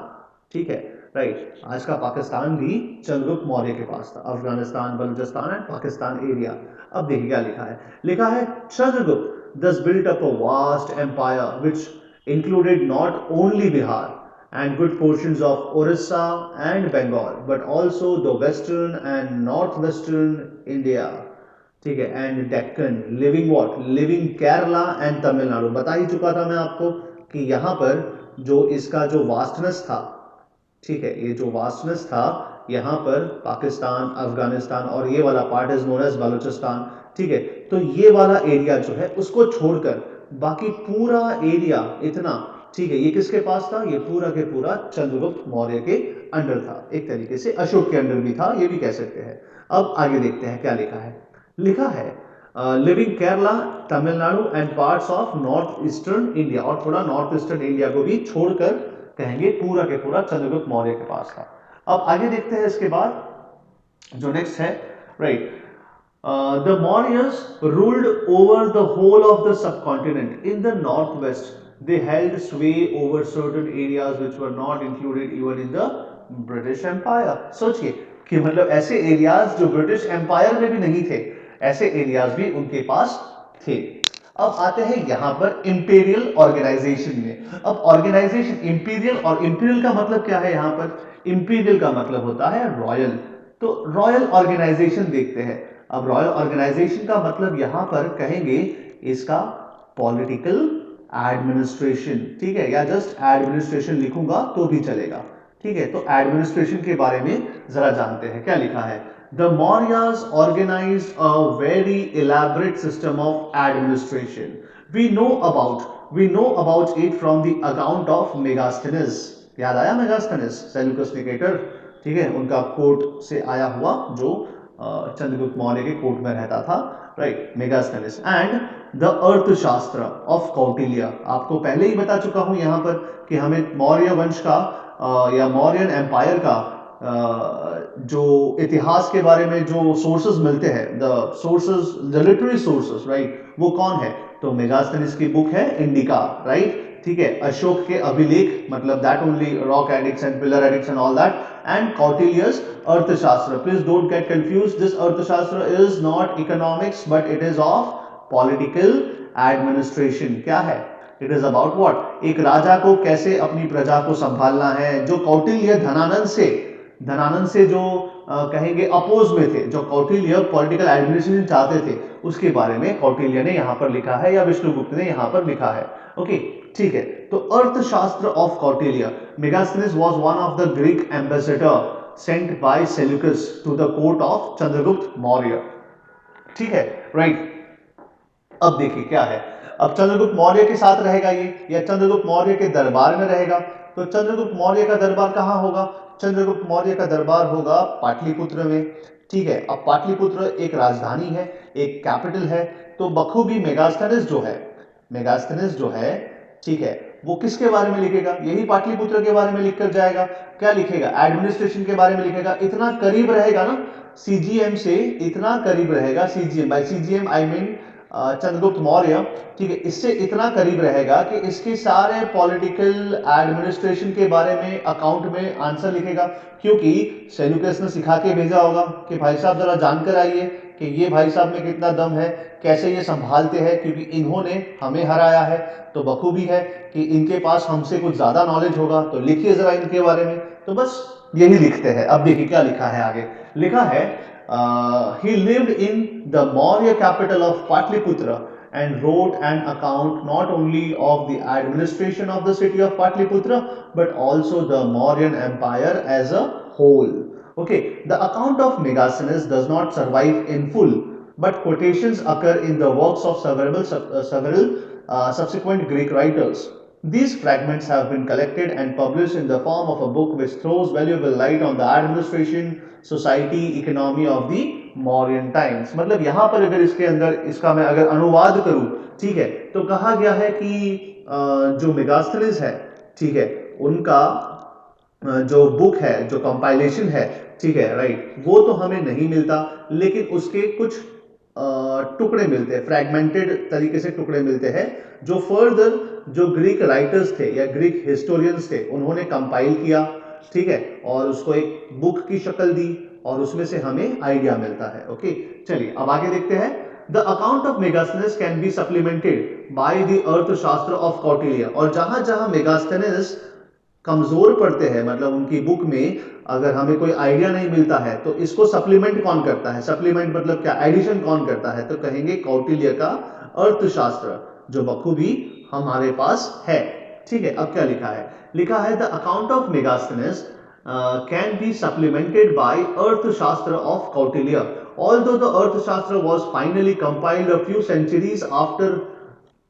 ठीक है, राइट। आज का पाकिस्तान भी चंद्रगुप्त मौर्य के पास था, अफगानिस्तान, बलूचिस्तान एंड पाकिस्तान एरिया। अब देखिए क्या लिखा है, लिखा है Chandragupta thus built up a vast empire which included not only Bihar and good portions of Orissa and Bengal, but also the western and northwestern India, ठीक है, and Deccan, living what, living Kerala and Tamil Nadu. बता ही चुका था मैं आपको कि यहाँ पर जो इसका जो वास्टनेस था, ठीक है, ये जो वास्टनेस था यहाँ पर पाकिस्तान, अफगानिस्तान और ये वाला part is known as Balochistan, ठीक है। तो ये वाला एरिया जो है उसको छोड़कर बाकी पूरा एरिया इतना, ठीक है, ये किसके पास था? ये पूरा के पूरा चंद्रगुप्त मौर्य के अंडर था, एक तरीके से अशोक के अंडर भी था, ये भी कह सकते हैं। अब आगे देखते हैं क्या लिखा है। लिखा है living Kerala, Tamil Nadu and parts of north eastern India, और थोड़ा नॉर्थ ईस्टर्न इंडिया को भी छोड़कर कहेंगे पूरा के पूरा चंद्रगुप्त मौर्य के पास था। अब आगे देखते हैं इसके बाद जो नेक्स्ट है, right. The Mauryas ruled over the whole of the subcontinent. In the northwest, they held sway over certain areas which were not included even in the British Empire. सोचिए कि मतलब ऐसे एरियाज जो ब्रिटिश एम्पायर में भी नहीं थे, ऐसे एरियाज भी उनके पास थे। अब आते हैं यहां पर इंपीरियल ऑर्गेनाइजेशन में। अब ऑर्गेनाइजेशन इंपीरियल, और इंपीरियल का मतलब क्या है यहां पर? इंपीरियल का मतलब होता है रॉयल। तो रॉयल ऑर्गेनाइजेशन देखते हैं। अब रॉयल ऑर्गेनाइजेशन का मतलब यहां पर कहेंगे इसका पॉलिटिकल एडमिनिस्ट्रेशन, ठीक है, या जस्ट एडमिनिस्ट्रेशन लिखूंगा तो भी चलेगा, ठीक है। तो एडमिनिस्ट्रेशन के बारे में जरा जानते हैं क्या लिखा है। The Mauryas organised a very elaborate system of administration. We know about it from the account of Megasthenes. याद आया मेगास्थेनिस, सेल्यूकस निकेटर, ठीक है, उनका कोर्ट से आया हुआ, जो चंद्रगुप्त मौर्य के कोर्ट में रहता था, right, Megasthenes. And the Arthashastra of Kautilya. आपको पहले ही बता चुका हूं यहां पर कि हमें मौर्य वंश का या मौर्यन एम्पायर का जो इतिहास के बारे में जो सोर्सेज मिलते हैं, the sources, the literary sources, right, वो कौन है? तो मेगास्थेनिस की बुक है इंडिका, राइट, ठीक है। अशोक के अभिलेख, मतलब that only rock edicts and pillar edicts and all that, and Kautilya's Arthashastra. Please don't get confused, this Arthashastra is not economics but it is of political administration. क्या है? It is about what? एक राजा को कैसे अपनी प्रजा को संभालना है। जो कौटिल्य धनानंद से जो कहेंगे अपोज में थे, जो कौटिल्य पॉलिटिकल एडमिनिस्ट्रेशन चाहते थे, उसके बारे में कौटिल्य ने यहां पर लिखा है, या विष्णुगुप्त ने यहां पर लिखा है। ओके, ठीक है। तो Arthashastra of Kautilya. Megasthenes was one of the Greek ambassador sent by Seleucus to the court of Chandragupta Maurya, ठीक है, राइट। अब देखिए क्या है। अब चंद्रगुप्त मौर्य के साथ रहेगा ये, या चंद्रगुप्त मौर्य के दरबार में रहेगा? तो चंद्रगुप्त मौर्य का दरबार कहां होगा? चंद्रगुप्त मौर्य का दरबार होगा पाटलिपुत्र में, ठीक है। अब पाटलिपुत्र एक राजधानी है, एक कैपिटल है। तो बखूबी मेगास्थेनिस जो है, ठीक है, वो किसके बारे में लिखेगा? यही पाटलिपुत्र के बारे में लिखकर जाएगा। क्या लिखेगा? एडमिनिस्ट्रेशन के बारे में लिखेगा। इतना करीब रहेगा ना सीजीएम से, इतना करीब रहेगा, CGM, by CGM I mean Chandragupta Maurya, ठीक है, इससे इतना करीब रहेगा कि इसके सारे पॉलिटिकल एडमिनिस्ट्रेशन के बारे में अकाउंट में आंसर लिखेगा। क्योंकि सेल्यूकस ने सिखा के भेजा होगा कि भाई साहब जरा जानकर आइए कि ये भाई साहब में कितना दम है, कैसे ये संभालते हैं, क्योंकि इन्होंने हमें हराया है। तो बखूबी है कि इनके पास हमसे कुछ ज्यादा नॉलेज होगा, तो लिखिए जरा इनके बारे में। तो बस यही लिखते हैं। अब देखिए क्या लिखा है आगे। लिखा है he lived in the Maurya capital of Patliputra and wrote an account not only of the administration of the city of Patliputra but also the Mauryan Empire as a whole. Okay, the account of Megasthenes does not survive in full, but quotations occur in the works of several subsequent Greek writers. These fragments have been collected and published in the form of a book which throws valuable light on the administration, society, economy of the Mauryan times. मतलब यहां पर अगर इसके अंदर इसका मैं अगर अनुवाद करूं, ठीक है, तो कहा गया है कि जो मेगास्थेनिस है, ठीक है, उनका जो बुक है, जो कंपाइलेशन है, ठीक है, राइट, वो तो हमें नहीं मिलता, लेकिन उसके कुछ टुकड़े मिलते हैं, फ्रैगमेंटेड तरीके से टुकड़े मिलते हैं, जो फर्दर जो ग्रीक राइटर्स थे या ग्रीक हिस्टोरियंस थे, उन्होंने कंपाइल किया, ठीक है, और उसको एक बुक की शक्ल दी, और उसमें से हमें आइडिया मिलता है। ओके, चलिए अब आगे देखते हैं। The account of Megasthenes can be supplemented by the Arthashastra of Kautilya. और जहां जहां मेगास्थेनिस कमजोर पड़ते हैं, मतलब उनकी बुक में अगर हमें कोई आइडिया नहीं मिलता है, तो इसको सप्लीमेंट कौन करता है? सप्लीमेंट मतलब क्या? एडिशन कौन करता है? तो कहेंगे कौटिल्य का अर्थशास्त्र, जो बखूबी हमारे पास है, ठीक है। अब क्या लिखा है? लिखा है the account of Megasthenes can be supplemented by Arthashastra of Kautilya, although the अर्थशास्त्र was finally compiled a few centuries after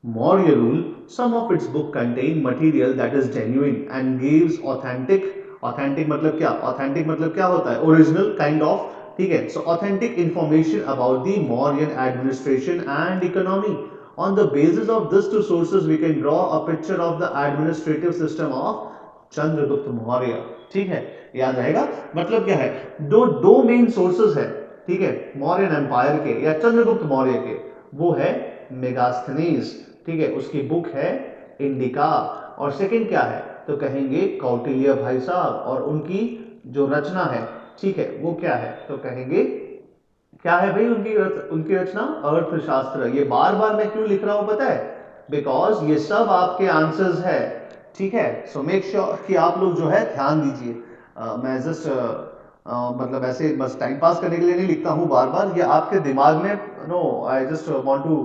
Maurya rule, some of its book contain material that is genuine and gives authentic मतलब क्या, authentic मतलब क्या होता है, original kind of, ठीक है. So authentic information about the Mauryan administration and economy. On the basis of these two sources we can draw a picture of the administrative system of Chandragupta Maurya. ठीक है, याद रहेगा. मतलब क्या है, दो मेन सोर्सेस है, ठीक है, मौर्यन एम्पायर के या चंद्रगुप्त मौर्य के. वो है मेगास्थनीज, ठीक है, उसकी बुक है इंडिका. और सेकंड क्या है तो कहेंगे कौटिल्य भाई साहब, और उनकी जो रचना है, ठीक है, वो क्या है तो कहेंगे क्या है भाई, उनकी रचना अर्थशास्त्र. ये बार बार मैं क्यों लिख रहा हूं पता है, बिकॉज ये सब आपके आंसर्स है. ठीक है, सो मेक श्योर कि आप लोग जो है ध्यान दीजिए. मैं जस्ट मतलब ऐसे बस टाइम पास करने के लिए नहीं लिखता हूँ बार बार, ये आपके दिमाग में, no, I just want to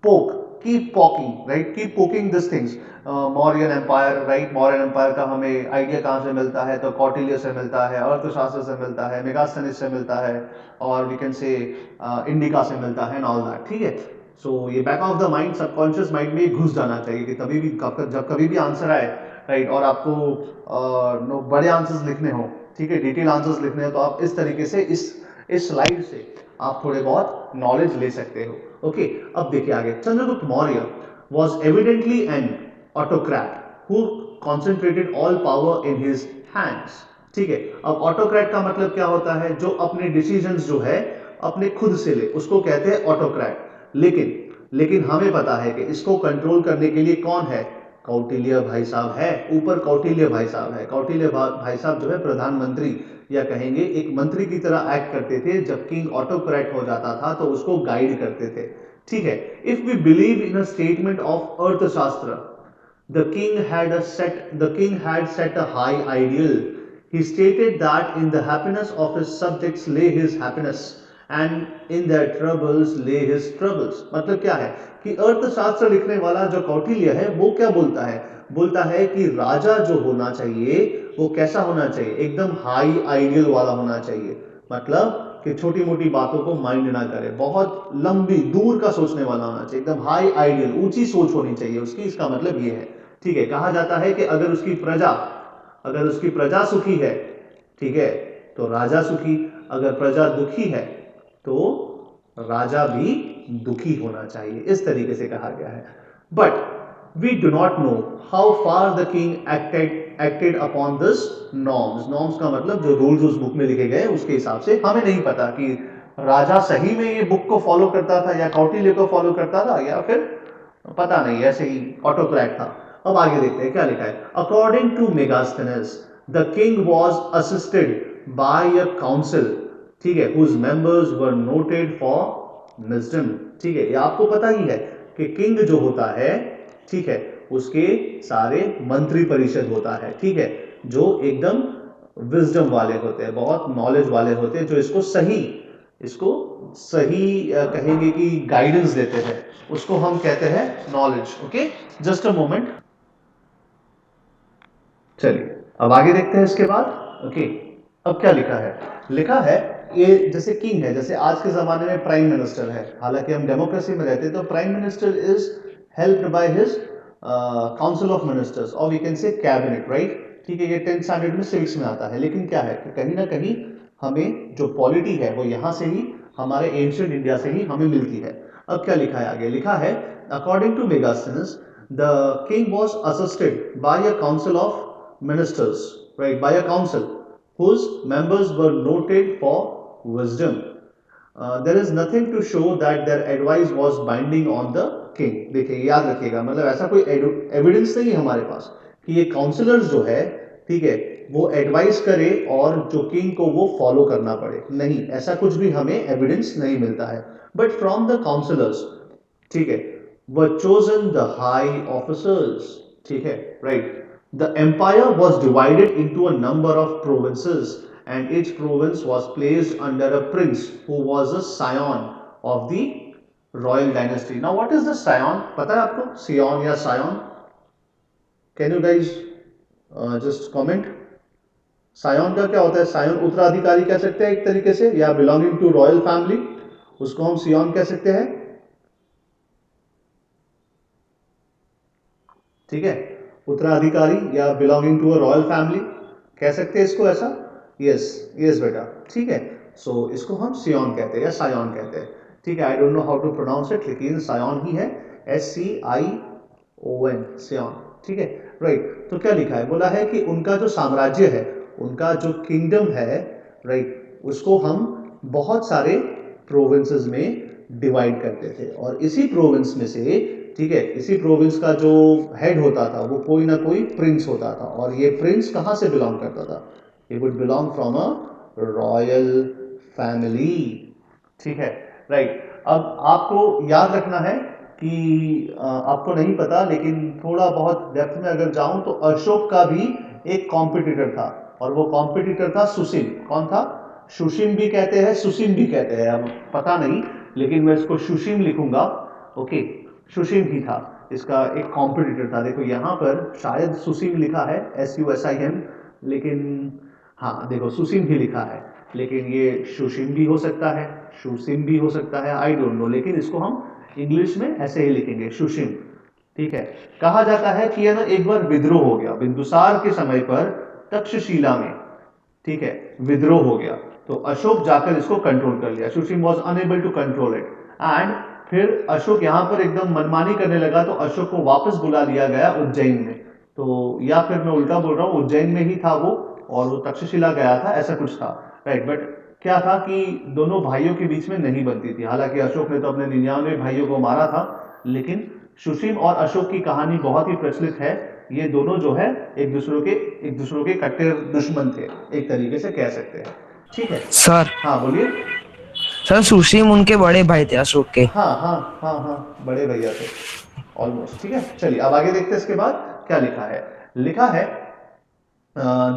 poke, keep poking, right, keep poking this things. Mauryan empire, right, Mauryan empire का हमें आइडिया कहाँ से मिलता है तो कौटिल्य से मिलता है, अर्थशास्त्र से मिलता है, मेगास्थनीज से मिलता है, और वी कैन से इंडिका से मिलता है, एंड ऑल दैट. ठीक है, सो ये back of the mind, subconscious mind में घुस जाना चाहिए कि कभी भी जब कभी भी आंसर आए, राइट, और आपको नो बड़े आंसर्स लिखने हो, ठीक है, डिटेल आंसर्स लिखने हो, तो आप इस तरीके से इस स्लाइड से आप थोड़े बहुत नॉलेज ले सकते हो. ओके, अब देखिए आगे. Chandragupta Maurya was evidently an autocrat who concentrated all power in his hands. ठीक है, अब ऑटोक्रेट का मतलब क्या होता है, जो अपने डिसीजंस जो है अपने खुद से ले, उसको कहते हैं ऑटोक्रेट. लेकिन हमें पता है कि इसको कंट्रोल करने के लिए कौन है, कौटिल्य भाई साहब है. ऊपर कौटिल्य भाई साहब है. कौटिल्य भाई साहब जो है प्रधानमंत्री, या कहेंगे एक मंत्री की तरह एक्ट करते थे. जब किंग ऑटोक्रेट हो जाता था तो उसको गाइड करते थे. ठीक है, if we believe in a statement of Arthashastra, the king had set a high ideal. He stated that in the happiness of his subjects lay his happiness and in their troubles lay his troubles. मतलब क्या है कि अर्थशास्त्र लिखने वाला जो कौटिल्य है वो क्या बोलता है कि राजा जो होना चाहिए वो कैसा होना चाहिए, एकदम हाई आइडियल वाला होना चाहिए. मतलब कि छोटी मोटी बातों को माइंड ना करे, बहुत लंबी दूर का सोचने वाला होना चाहिए, एकदम हाई आइडियल, ऊंची सोच होनी चाहिए उसकी. इसका मतलब ये है. ठीक है, कहा जाता है कि अगर उसकी प्रजा सुखी है, ठीक है, तो राजा सुखी. अगर प्रजा दुखी है तो राजा भी दुखी होना चाहिए. इस तरीके से कहा गया है. But we do not know how far the king acted upon this norms का मतलब जो रूल्स उस बुक में लिखे गए उसके हिसाब से. हमें नहीं पता कि राजा सही में ये बुक को फॉलो करता था या कौटिल्य को फॉलो करता था, या फिर पता नहीं ऐसे ही ऑटोक्रेट था. अब आगे देखते हैं क्या लिखा है. According to Megasthenes the king was assisted by a council, ठीक है, whose members were noted for wisdom. ठीक है, ये आपको पता ही है कि किंग जो होता है, ठीक है, उसके सारे मंत्री परिषद होता है, ठीक है, जो एकदम विजडम वाले होते हैं, बहुत नॉलेज वाले होते हैं, जो इसको सही कहेंगे कि गाइडेंस देते हैं, उसको हम कहते हैं knowledge. Okay, just a moment. चलिए अब आगे देखते हैं इसके बाद. ओके, अब क्या लिखा है ये जैसे किंग है, जैसे आज के जमाने में प्राइम मिनिस्टर है, हालांकि हम डेमोक्रेसी में रहते हैं, तो prime minister is helped by his council of ministers, और we can say cabinet, right. ठीक है, ये 10th स्टैंडर्ड में सिविक्स में आता है. लेकिन क्या है कि कहीं ना कहीं हमें जो पॉलिटी है वो यहाँ से ही, हमारे एंशियंट इंडिया से ही हमें मिलती है. अब क्या लिखा है आगे, लिखा है according to Megasthenes the king was assisted by a council of ministers, right, by a council whose members were noted for wisdom. There is nothing to show that their advice was binding on the king. देखिए याद रखिएगा, मतलब ऐसा कोई evidence नहीं है हमारे पास कि ये काउंसलर्स जो है, ठीक है, वो एडवाइस करे और जो किंग को वो फॉलो करना पड़े. नहीं, ऐसा कुछ भी हमें एविडेंस नहीं मिलता है. बट फ्रॉम द काउंसलर्स, ठीक है, वर चोजन द हाई ऑफिसर्स. ठीक है, right. The empire was divided into a number of provinces, and each province was placed under a prince who was a scion of the royal dynasty. Now, what is the scion? पता है आपको scion या scion? Can you guys just comment? सायोन का क्या होता है? सायोन उत्तराधिकारी कह सकते हैं एक तरीके से, या बिलोंगिंग टू रॉयल फैमिली, उसको हम सियोन कह सकते हैं. ठीक है, उत्तराधिकारी या belonging to a royal family, कह सकते हैं इसको ऐसा। यस, यस बेटा, ठीक है। सो इसको हम सियोन कहते हैं या सायोन कहते हैं, ठीक है। I don't know how to pronounce it, लेकिन सायोन ही है, SCION, सियोन, ठीक है। राइट, तो क्या लिखा है, बोला है कि उनका जो साम्राज्य है, उनका जो किंगडम है, राइट, उसको हम बहुत सारे प्रोविंसेस में डिवाइड करते थे, और इसी प्रोविंस में से, ठीक है, इसी प्रोविंस का जो हेड होता था वो कोई ना कोई प्रिंस होता था, और ये प्रिंस कहाँ से बिलोंग करता था, ये would belong from a royal family, ठीक है। राइट, अब आपको याद रखना है कि आपको नहीं पता, लेकिन थोड़ा बहुत डेप्थ में अगर जाऊं तो अशोक का भी एक कॉम्पिटिटर था, और वो कॉम्पिटिटर था सुसिम। कौन था? सुशिम भी कहते हैं, सुसिम भी कहते हैं, अब पता नहीं, लेकिन मैं इसको सुशिम लिखूंगा। ओके, सुशिम ही था, इसका एक कॉम्पिटिटर था। देखो यहाँ पर शायद सुसिम लिखा है, SUSIM, लेकिन हाँ देखो सुसिम ही लिखा है, लेकिन ये सुशिम भी हो सकता है, सुसिम भी हो सकता है, आई डोंट नो, लेकिन इसको हम इंग्लिश में ऐसे ही लिखेंगे, सुशिम, ठीक है। कहा जाता है कि है ना, एक बार विद्रोह हो गया बिंदुसार के समय पर, तक्षशिला में, ठीक है, विद्रोह हो गया, तो अशोक जाकर इसको कंट्रोल कर लिया। Sushim was unable to control it, and फिर अशोक यहाँ पर एकदम मनमानी करने लगा, तो अशोक को वापस बुला लिया गया उज्जैन में। तो या फिर मैं उल्टा बोल रहा हूँ, उज्जैन में ही था वो, और वो तक्षशिला गया था, ऐसा कुछ था, राइट। बट क्या था कि दोनों भाइयों के बीच में नहीं बनती थी, हालांकि अशोक ने तो अपने 99 भाइयों को मारा था, लेकिन सुशील और अशोक की कहानी बहुत ही प्रचलित है। ये दोनों जो है एक दूसरों के कट्टर दुश्मन थे, एक तरीके से कह सकते हैं, ठीक है। सर हाँ बोलिए। सर सुशीम उनके बड़े भाई थे अशोक के। हाँ हाँ हाँ हाँ, बड़े भैया थे ऑलमोस्ट, ठीक है। चलिए अब आगे देखते हैं इसके बाद क्या लिखा है। लिखा है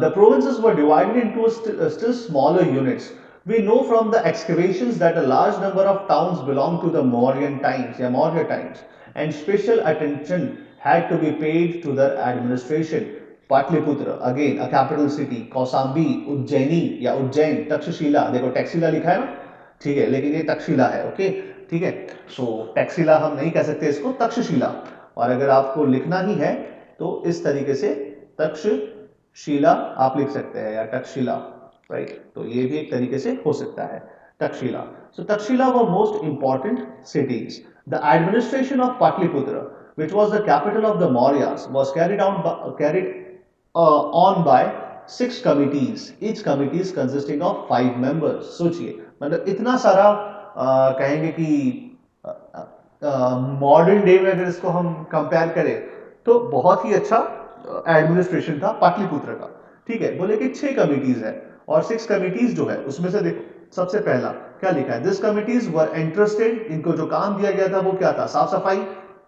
the provinces were divided into still smaller units. We know from the excavations that a large number of towns belonged to the Mauryan times, yeah, Maurya times, and special attention had to be paid to their administration. Patliputra, again a capital city, Kausambi, Ujjaini या उज्जैन, तक्षशिला, देखो टैक्सिला लिखा है ना, ठीक है, लेकिन ये तक्षशिला है, ओके, ठीक है। सो टैक्सिला हम नहीं कह सकते इसको, तक्षशिला, और अगर आपको लिखना ही है तो इस तरीके से तक्ष शीला आप लिख सकते हैं, या तक्षशिला, राइट, तो ये भी एक तरीके से हो सकता है, Takshashila. So Takshashila were most important cities. The administration of Pataliputra, which was the capital of the Mauryas, was carried on by 6 committees, each committee is consisting of 5 members। सोचिए, मतलब इतना सारा कहेंगे कि मॉडर्न डे में अगर इसको हम कंपेयर करें तो बहुत ही अच्छा एडमिनिस्ट्रेशन था पाटलिपुत्र का, ठीक है। बोले कि 6 कमिटीज है, और 6 कमिटीज जो है उसमें से देखो सबसे पहला क्या लिखा है, दिस कमिटीज वर इंटरेस्टेड, इनको जो काम दिया गया था वो क्या था, साफ सफाई,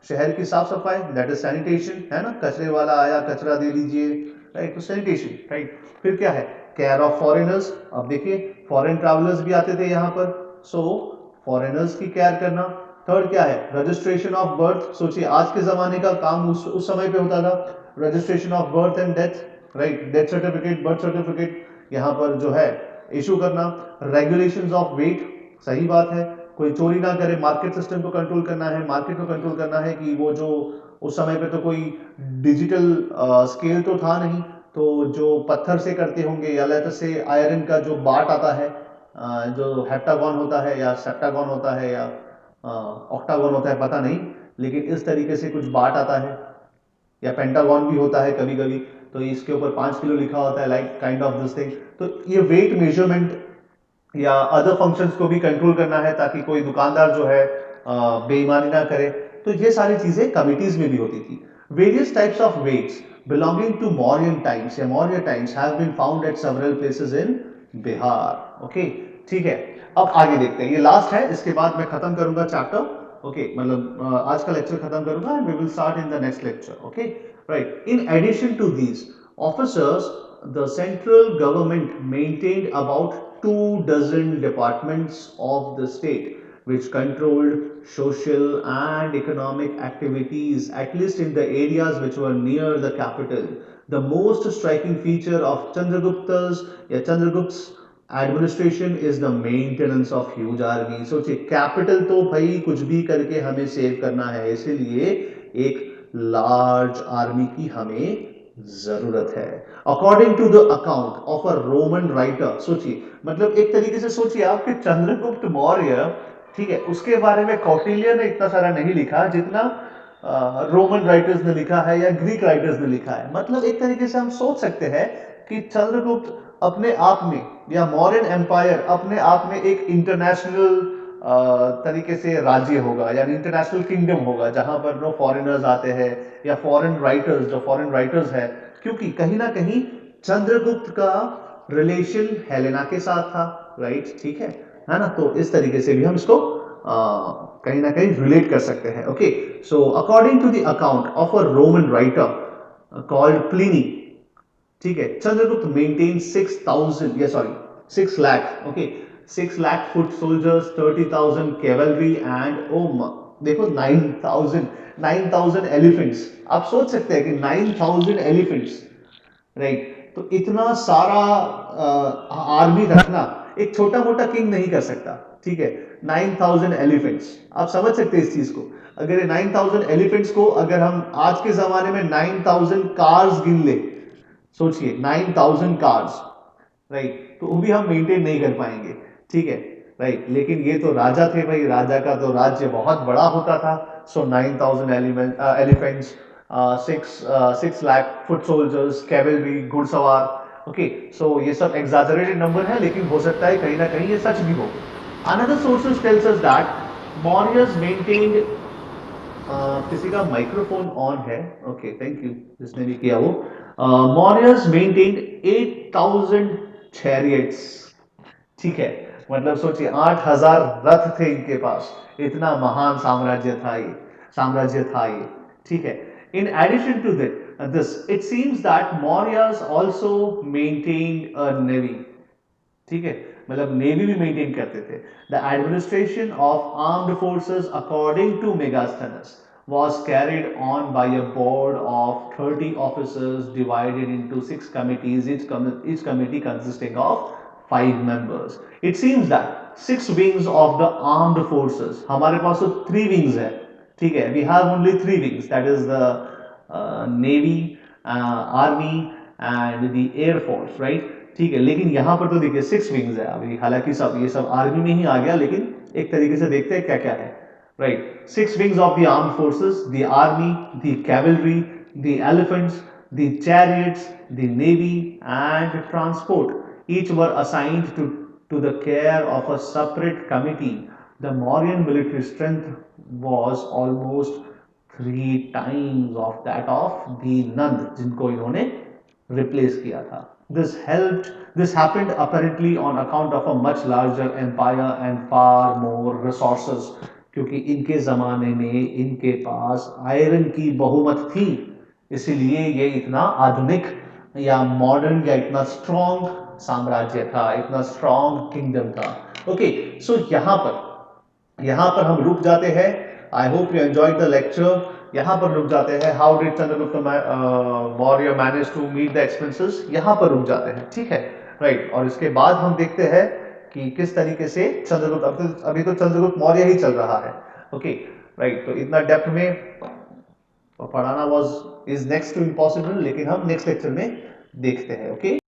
शहर की साफ सफाई, दैट इज सैनिटेशन, है ना, कचरे वाला आया कचरा दे दीजिए, राइट, तो सैनिटेशन, राइट। फिर क्या है, केयर ऑफ फॉरेनर्स, अब देखिए फॉरेन ट्रैवलर्स भी आते थे यहाँ पर, सो फॉरेनर्स की केयर करना। थर्ड क्या है, रजिस्ट्रेशन ऑफ बर्थ, सोचिए आज के जमाने का काम उस समय पे होता था, registration of birth and death, right, death certificate, birth certificate यहाँ पर जो है इशू करना। रेगुलेशंस ऑफ वेट, सही बात है, कोई चोरी ना करे, मार्केट सिस्टम को कंट्रोल करना है, मार्केट को कंट्रोल करना है, कि वो जो उस समय पे तो कोई डिजिटल स्केल तो था नहीं, तो जो पत्थर से करते होंगे, या लेटर से आयरन का जो बाट आता है, जो हेप्टागन होता है या सेप्टागन होता है या ऑक्टागन होता है, पता नहीं, लेकिन इस तरीके से कुछ बाट आता है, या पेंटागन भी होता है कभी कभी, तो इसके ऊपर 5 किलो लिखा होता है, like kind of this thing. तो ये वेट मेजरमेंट या अदर फंक्शंस को भी कंट्रोल करना है, ताकि कोई दुकानदार जो है बेईमानी ना करे, तो ये सारी चीजें कमिटीज में भी होती थी। Various types of weights belonging to Mauryan times या Maurya times have been found at several places in Bihar, okay, ठीक है। अब आगे देखते हैं, ये लास्ट है, इसके बाद मैं खत्म करूंगा चैप्टर, ओके, मतलब आज का लेक्चर खत्म करूंगा, and we will start in the next lecture, okay, right. In addition to these officers, the central government maintained about 2 dozen departments of the state, which controlled social and economic activities, at least in the areas which were near the capital. The most striking feature of Chandragupta's administration is the maintenance of huge army. सोचिए capital तो भाई कुछ भी करके हमें save करना है, इसीलिए एक लार्ज आर्मी की हमें जरूरत है। According to the account of a Roman writer, सोचिए, मतलब एक तरीके से सोचिए आप कि चंद्रगुप्त मौर्य, ठीक है, उसके बारे में कौटिल्य ने इतना सारा नहीं लिखा जितना रोमन राइटर्स ने लिखा है या ग्रीक राइटर्स ने लिखा है। मतलब एक तरीके से हम सोच सकते हैं कि चंद्रगुप्त अपने आप में या मौर्यन एम्पायर अपने आप में एक इंटरनेशनल तरीके से राज्य होगा, यानी इंटरनेशनल किंगडम होगा, जहां पर नो फॉरेनर्स आते हैं या फॉरेन राइटर्स, जो फॉरेन राइटर्स है, क्योंकि कहीं ना कहीं चंद्रगुप्त का रिलेशन हेलेना के साथ था, राइट, ठीक है ना। तो इस तरीके से भी हम इसको कहीं ना कहीं रिलेट कर सकते हैं। Okay, so according to the account of a Roman writer called Pliny, ठीक है, चंद्रगुप्त मेंटेन 6,000, या sorry 6 lakh, okay, 6 lakh foot soldiers, 30,000 cavalry and देखो 9,000 एलिफेंट्स। आप सोच सकते हैं कि 9,000 एलिफेंट्स, राइट, तो इतना सारा आर्मी रखना एक छोटा मोटा किंग नहीं कर सकता, ठीक है। 9,000 एलिफेंट्स, आप समझ सकते हैं इस चीज को। अगर 9,000 एलिफेंट्स को अगर हम आज के जमाने में 9,000 कार्स गिन ले, सोचिए 9,000 कार्स, राइट, तो वो भी हम मेंटेन नहीं कर पाएंगे, ठीक है, राइट। लेकिन ये तो राजा थे भाई, राजा का तो राज्य बहुत बड़ा होता था। सो 9,000 elephants, 6 lakh foot soldiers, cavalry, घुड़सवार, ओके। सो ये सब एग्जैजरेटेड नंबर है, लेकिन हो सकता है कहीं ना कहीं ये सच भी हो। Another sources tells us that Mauryas maintained, किसी का माइक्रोफोन ऑन है, ओके, थैंक यू जिसने भी किया वो। मौर्यस मेंटेन्ड 8,000 चैरियट्स, ठीक है, मतलब सोचिए 8,000 रथ थे इनके पास, इतना महान साम्राज्य था ये, ठीक है। In addition to this it seems that Mauryas also maintained a navy, ठीक है, मतलब नेवी भी मेंटेन करते थे। The administration of armed forces according to Megasthenes was carried on by a board of 30 officers divided into 6 committees, each committee consisting of 5 members. It seems that 6 wings of the armed forces, हमारे पास तो 3 wings है, ठीक है, we have only 3 wings, that is the navy, army and the air force, right, ठीक है। लेकिन यहां पर तो देखिए 6 विंग्स है अभी, हालांकि सब ये सब आर्मी में ही आ गया, लेकिन एक तरीके से देखते हैं क्या क्या है, right. 6 wings of the armed forces, the army, the cavalry, the elephants, the chariots, the navy and transport, each were assigned to the care of a separate committee. The Mauryan military strength was almost 3 times of that of the Nand, जिनको इन्होंने replace किया था। This happened apparently on account of a much larger empire and far more resources, क्योंकि इनके ज़माने में इनके पास iron की बहुमत थी, इसीलिए ये इतना आधुनिक या मॉडर्न या इतना स्ट्रॉन्ग साम्राज्य था, इतना स्ट्रॉन्ग किंगडम था। ओके, सो यहाँ पर हम रुक जाते हैं। I hope you enjoyed the lecture. यहाँ पर रुक जाते हैं। How did Chandragupta Maurya manage to meet the expenses, यहाँ पर रुक जाते हैं, ठीक है, राइट। और इसके बाद हम देखते हैं कि किस तरीके से चंद्रगुप्त, अभी तो चंद्रगुप्त मौर्य ही चल रहा है, ओके, राइट। तो इतना डेप्थ में पढ़ाना इज नेक्स्ट टू इम्पॉसिबल, लेकिन हम नेक्स्ट लेक्चर में देखते हैं, ओके।